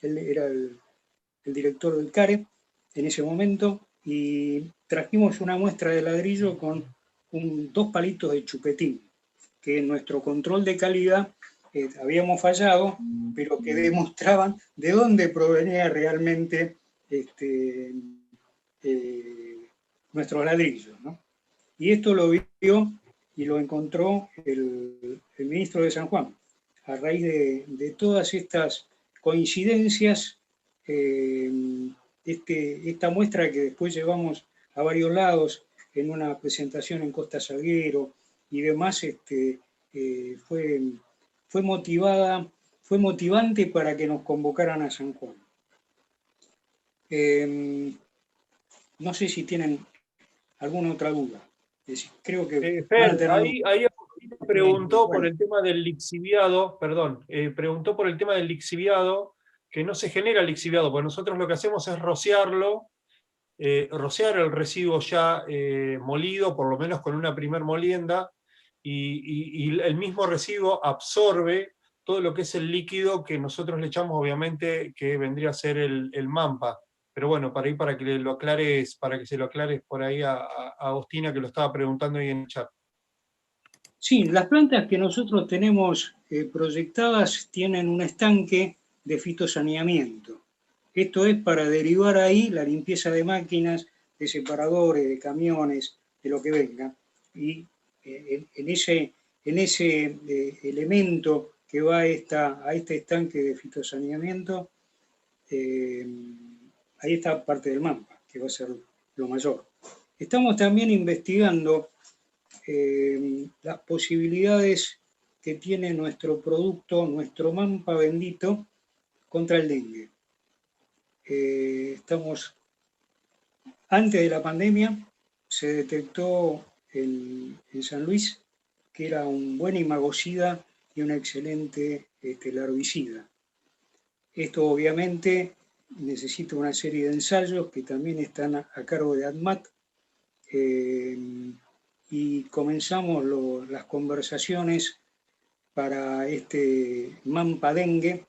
Él era el director del CARE en ese momento, y trajimos una muestra de ladrillo con 2 palitos de chupetín, que en nuestro control de calidad habíamos fallado, pero que demostraban de dónde provenía realmente nuestros ladrillos, ¿no? Y esto lo vio y lo encontró el ministro de San Juan, a raíz de todas estas coincidencias. Esta muestra que después llevamos a varios lados en una presentación en Costa Salguero y demás, fue fue motivante para que nos convocaran a San Juan. No sé si tienen alguna otra duda. Creo que van a tener... ahí preguntó por el tema del lixiviado, preguntó por el tema del lixiviado, que no se genera lixiviado, porque nosotros lo que hacemos es rociarlo, rociar el residuo ya molido, por lo menos con una primer molienda, y el mismo residuo absorbe todo lo que es el líquido que nosotros le echamos, obviamente, que vendría a ser el MAMPA. Pero bueno, para que lo aclares, para que se lo aclares por ahí a Agostina, que lo estaba preguntando ahí en el chat. Sí, las plantas que nosotros tenemos proyectadas tienen un estanque de fitosaneamiento. Esto es para derivar ahí la limpieza de máquinas, de separadores, de camiones, de lo que venga. Y en ese elemento que va a este estanque de fitosaneamiento, ahí está parte del MAMPA, que va a ser lo mayor. Estamos también investigando las posibilidades que tiene nuestro producto, nuestro MAMPA bendito, contra el dengue. Antes de la pandemia se detectó en San Luis que era un buen imagocida y un excelente larvicida. Esto obviamente necesita una serie de ensayos que también están a cargo de ADMAT, y comenzamos las conversaciones para este MAMPA dengue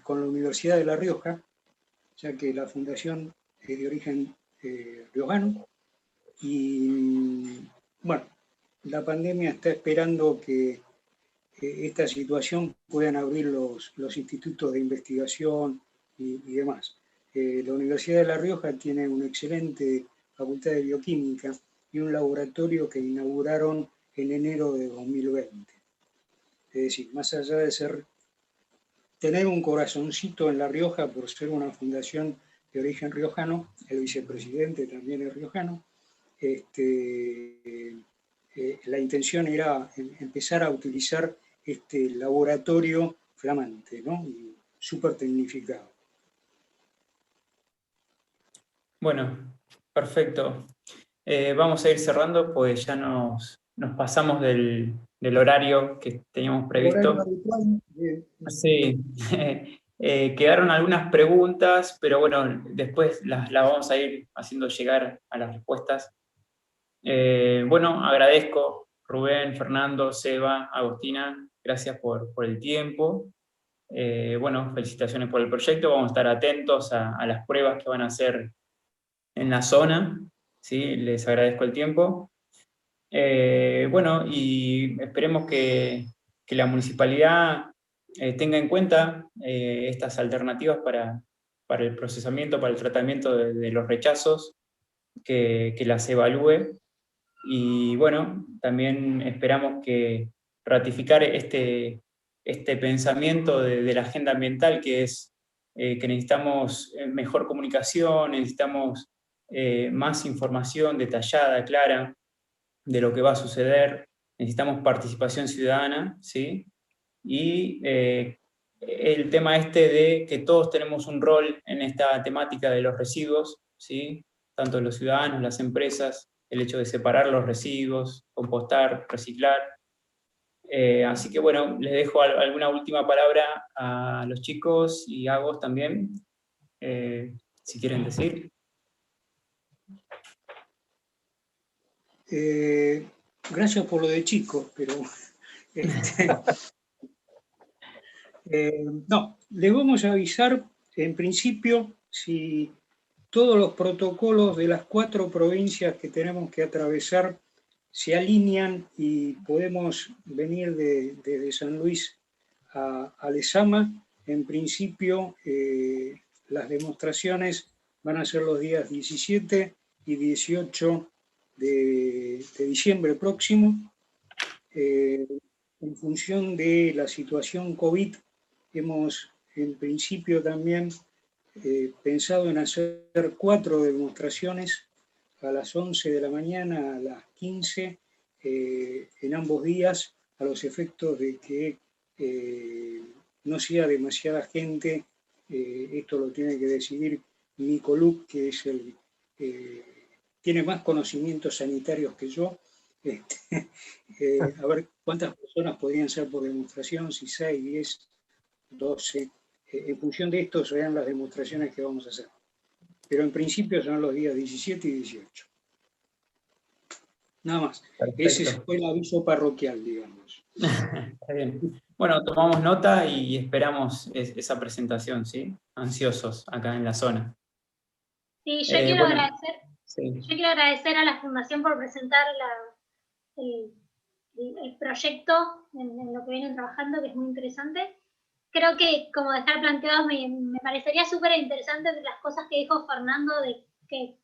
con la Universidad de La Rioja, ya que la fundación es de origen riojano, y bueno, la pandemia está esperando que esta situación puedan abrir los institutos de investigación y demás. La Universidad de La Rioja tiene una excelente facultad de bioquímica y un laboratorio que inauguraron en enero de 2020. Es decir, más allá de tener un corazoncito en La Rioja por ser una fundación de origen riojano, el vicepresidente también es riojano, la intención era empezar a utilizar este laboratorio flamante, ¿no? Súper tecnificado. Bueno, perfecto. Vamos a ir cerrando, pues ya nos pasamos del horario que teníamos previsto. Sí, quedaron algunas preguntas, pero bueno, después las vamos a ir haciendo llegar a las respuestas. Bueno, agradezco Rubén, Fernando, Seba, Agostina, gracias por el tiempo. Bueno, felicitaciones por el proyecto, vamos a estar atentos a las pruebas que van a hacer en la zona, ¿sí? Les agradezco el tiempo. Bueno, y esperemos que la municipalidad tenga en cuenta estas alternativas para el procesamiento, para el tratamiento de los rechazos, que las evalúe. Y bueno, también esperamos que ratificar este pensamiento de la agenda ambiental, que es que necesitamos mejor comunicación, necesitamos más información detallada, clara, de lo que va a suceder, necesitamos participación ciudadana, ¿sí? Y el tema de que todos tenemos un rol en esta temática de los residuos, ¿sí? Tanto los ciudadanos, las empresas, el hecho de separar los residuos, compostar, reciclar. Así que bueno, les dejo alguna última palabra a los chicos y a vos también, si quieren decir. Gracias por lo de chicos, pero no, les vamos a avisar en principio si todos los protocolos de las 4 provincias que tenemos que atravesar se alinean y podemos venir desde San Luis a Lezama. En principio, las demostraciones van a ser los días 17 y 18 de diciembre próximo. En función de la situación COVID, hemos en principio también pensado en hacer 4 demostraciones a las 11 de la mañana, a las 15, en ambos días, a los efectos de que no sea demasiada gente. Esto lo tiene que decidir Nico Luc, que es tiene más conocimientos sanitarios que yo. A ver cuántas personas podrían ser por demostración, si 6, 10, 12. En función de esto serán las demostraciones que vamos a hacer. Pero en principio son los días 17 y 18. Nada más. Perfecto. Ese fue el aviso parroquial, digamos. Está bien. Bueno, tomamos nota y esperamos esa presentación, ¿sí? Ansiosos acá en la zona. Sí, yo quiero bueno, agradecer. sí. Yo quiero agradecer a la Fundación por presentar el proyecto en lo que vienen trabajando, que es muy interesante. Creo que, como dejar planteado, me parecería súper interesante de las cosas que dijo Fernando, de que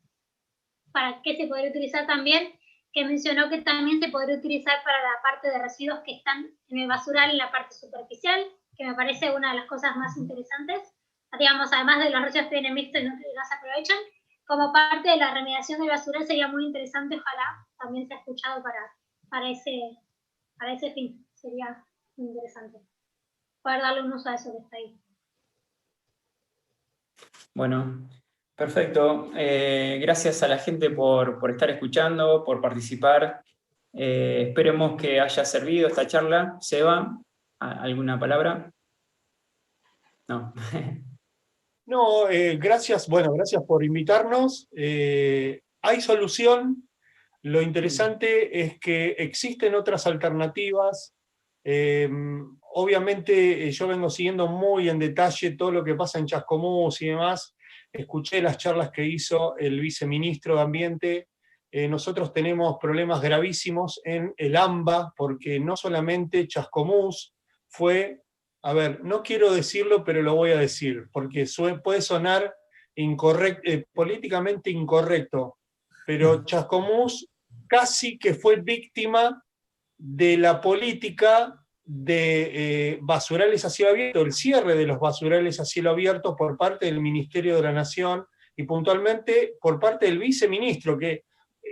para qué se podría utilizar también, que mencionó que también se podría utilizar para la parte de residuos que están en el basural, en la parte superficial, que me parece una de las cosas más interesantes. Digamos, además de los residuos que vienen mixtos y no se aprovechan, como parte de la remediación del basural sería muy interesante, ojalá también sea escuchado para ese fin. Sería muy interesante poder darle un uso a eso que está ahí. Bueno, perfecto. Gracias a la gente por estar escuchando, por participar. Esperemos que haya servido esta charla. Seba, ¿alguna palabra? No. No, gracias, bueno, gracias por invitarnos. Hay solución. Lo interesante es que existen otras alternativas. Obviamente yo vengo siguiendo muy en detalle todo lo que pasa en Chascomús y demás. Escuché las charlas que hizo el viceministro de Ambiente. Nosotros tenemos problemas gravísimos en el AMBA, porque no solamente Chascomús fue, a ver, no quiero decirlo, pero lo voy a decir, porque puede sonar políticamente incorrecto, pero Chascomús casi que fue víctima de la política de basurales a cielo abierto, el cierre de los basurales a cielo abierto por parte del Ministerio de la Nación y puntualmente por parte del viceministro, que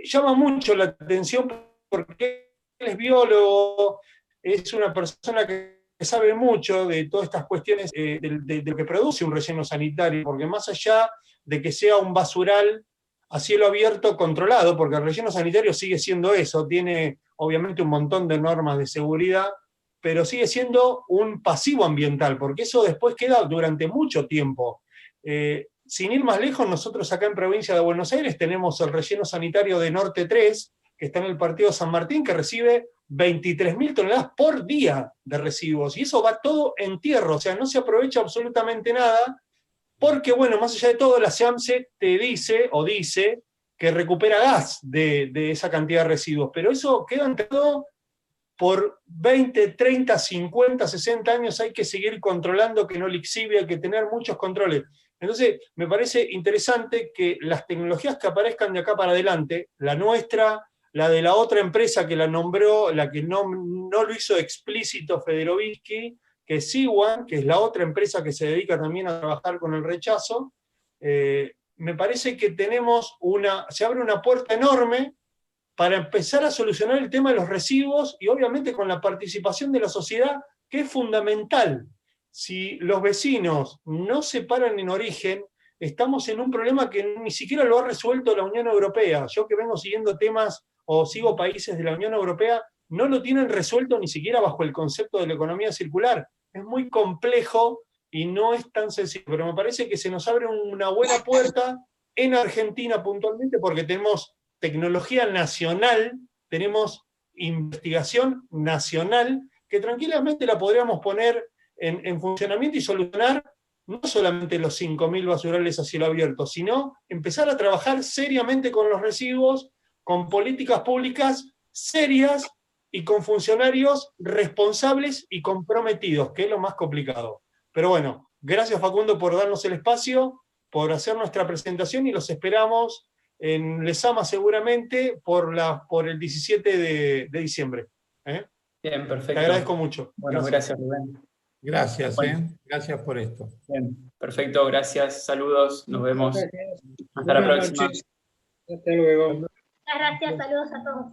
llama mucho la atención porque él es biólogo, es una persona que sabe mucho de todas estas cuestiones de lo que produce un relleno sanitario, porque más allá de que sea un basural a cielo abierto controlado, porque el relleno sanitario sigue siendo eso, tiene obviamente un montón de normas de seguridad, pero sigue siendo un pasivo ambiental, porque eso después queda durante mucho tiempo. Sin ir más lejos, nosotros acá en provincia de Buenos Aires tenemos el relleno sanitario de Norte 3, que está en el partido San Martín, que recibe 23.000 toneladas por día de residuos, y eso va todo en tierra, o sea, no se aprovecha absolutamente nada, porque, bueno, más allá de todo, la SEAMSE te dice que recupera gas de esa cantidad de residuos, pero eso queda enterrado por 20, 30, 50, 60 años, hay que seguir controlando que no lixive, hay que tener muchos controles. Entonces, me parece interesante que las tecnologías que aparezcan de acá para adelante, la nuestra, la de la otra empresa que la nombró, la que no lo hizo explícito Federovisky, que es Siwan, que es la otra empresa que se dedica también a trabajar con el rechazo, me parece que se abre una puerta enorme para empezar a solucionar el tema de los residuos y obviamente con la participación de la sociedad, que es fundamental. Si los vecinos no se paran en origen, estamos en un problema que ni siquiera lo ha resuelto la Unión Europea. Yo que vengo siguiendo temas o sigo países de la Unión Europea, no lo tienen resuelto ni siquiera bajo el concepto de la economía circular. Es muy complejo y no es tan sencillo, pero me parece que se nos abre una buena puerta en Argentina puntualmente porque tenemos tecnología nacional, tenemos investigación nacional que tranquilamente la podríamos poner en funcionamiento y solucionar no solamente los 5.000 basurales a cielo abierto, sino empezar a trabajar seriamente con los residuos, con políticas públicas serias y con funcionarios responsables y comprometidos, que es lo más complicado. Pero bueno, gracias Facundo por darnos el espacio, por hacer nuestra presentación y los esperamos en Lezama seguramente por el 17 de diciembre. Bien, perfecto. Te agradezco mucho. Bueno, gracias Rubén. Gracias, bueno. Gracias por esto. Bien, perfecto, gracias, saludos, nos vemos. Gracias. Hasta la Buenas próxima. noches. Hasta luego. Muchas gracias, saludos a todos.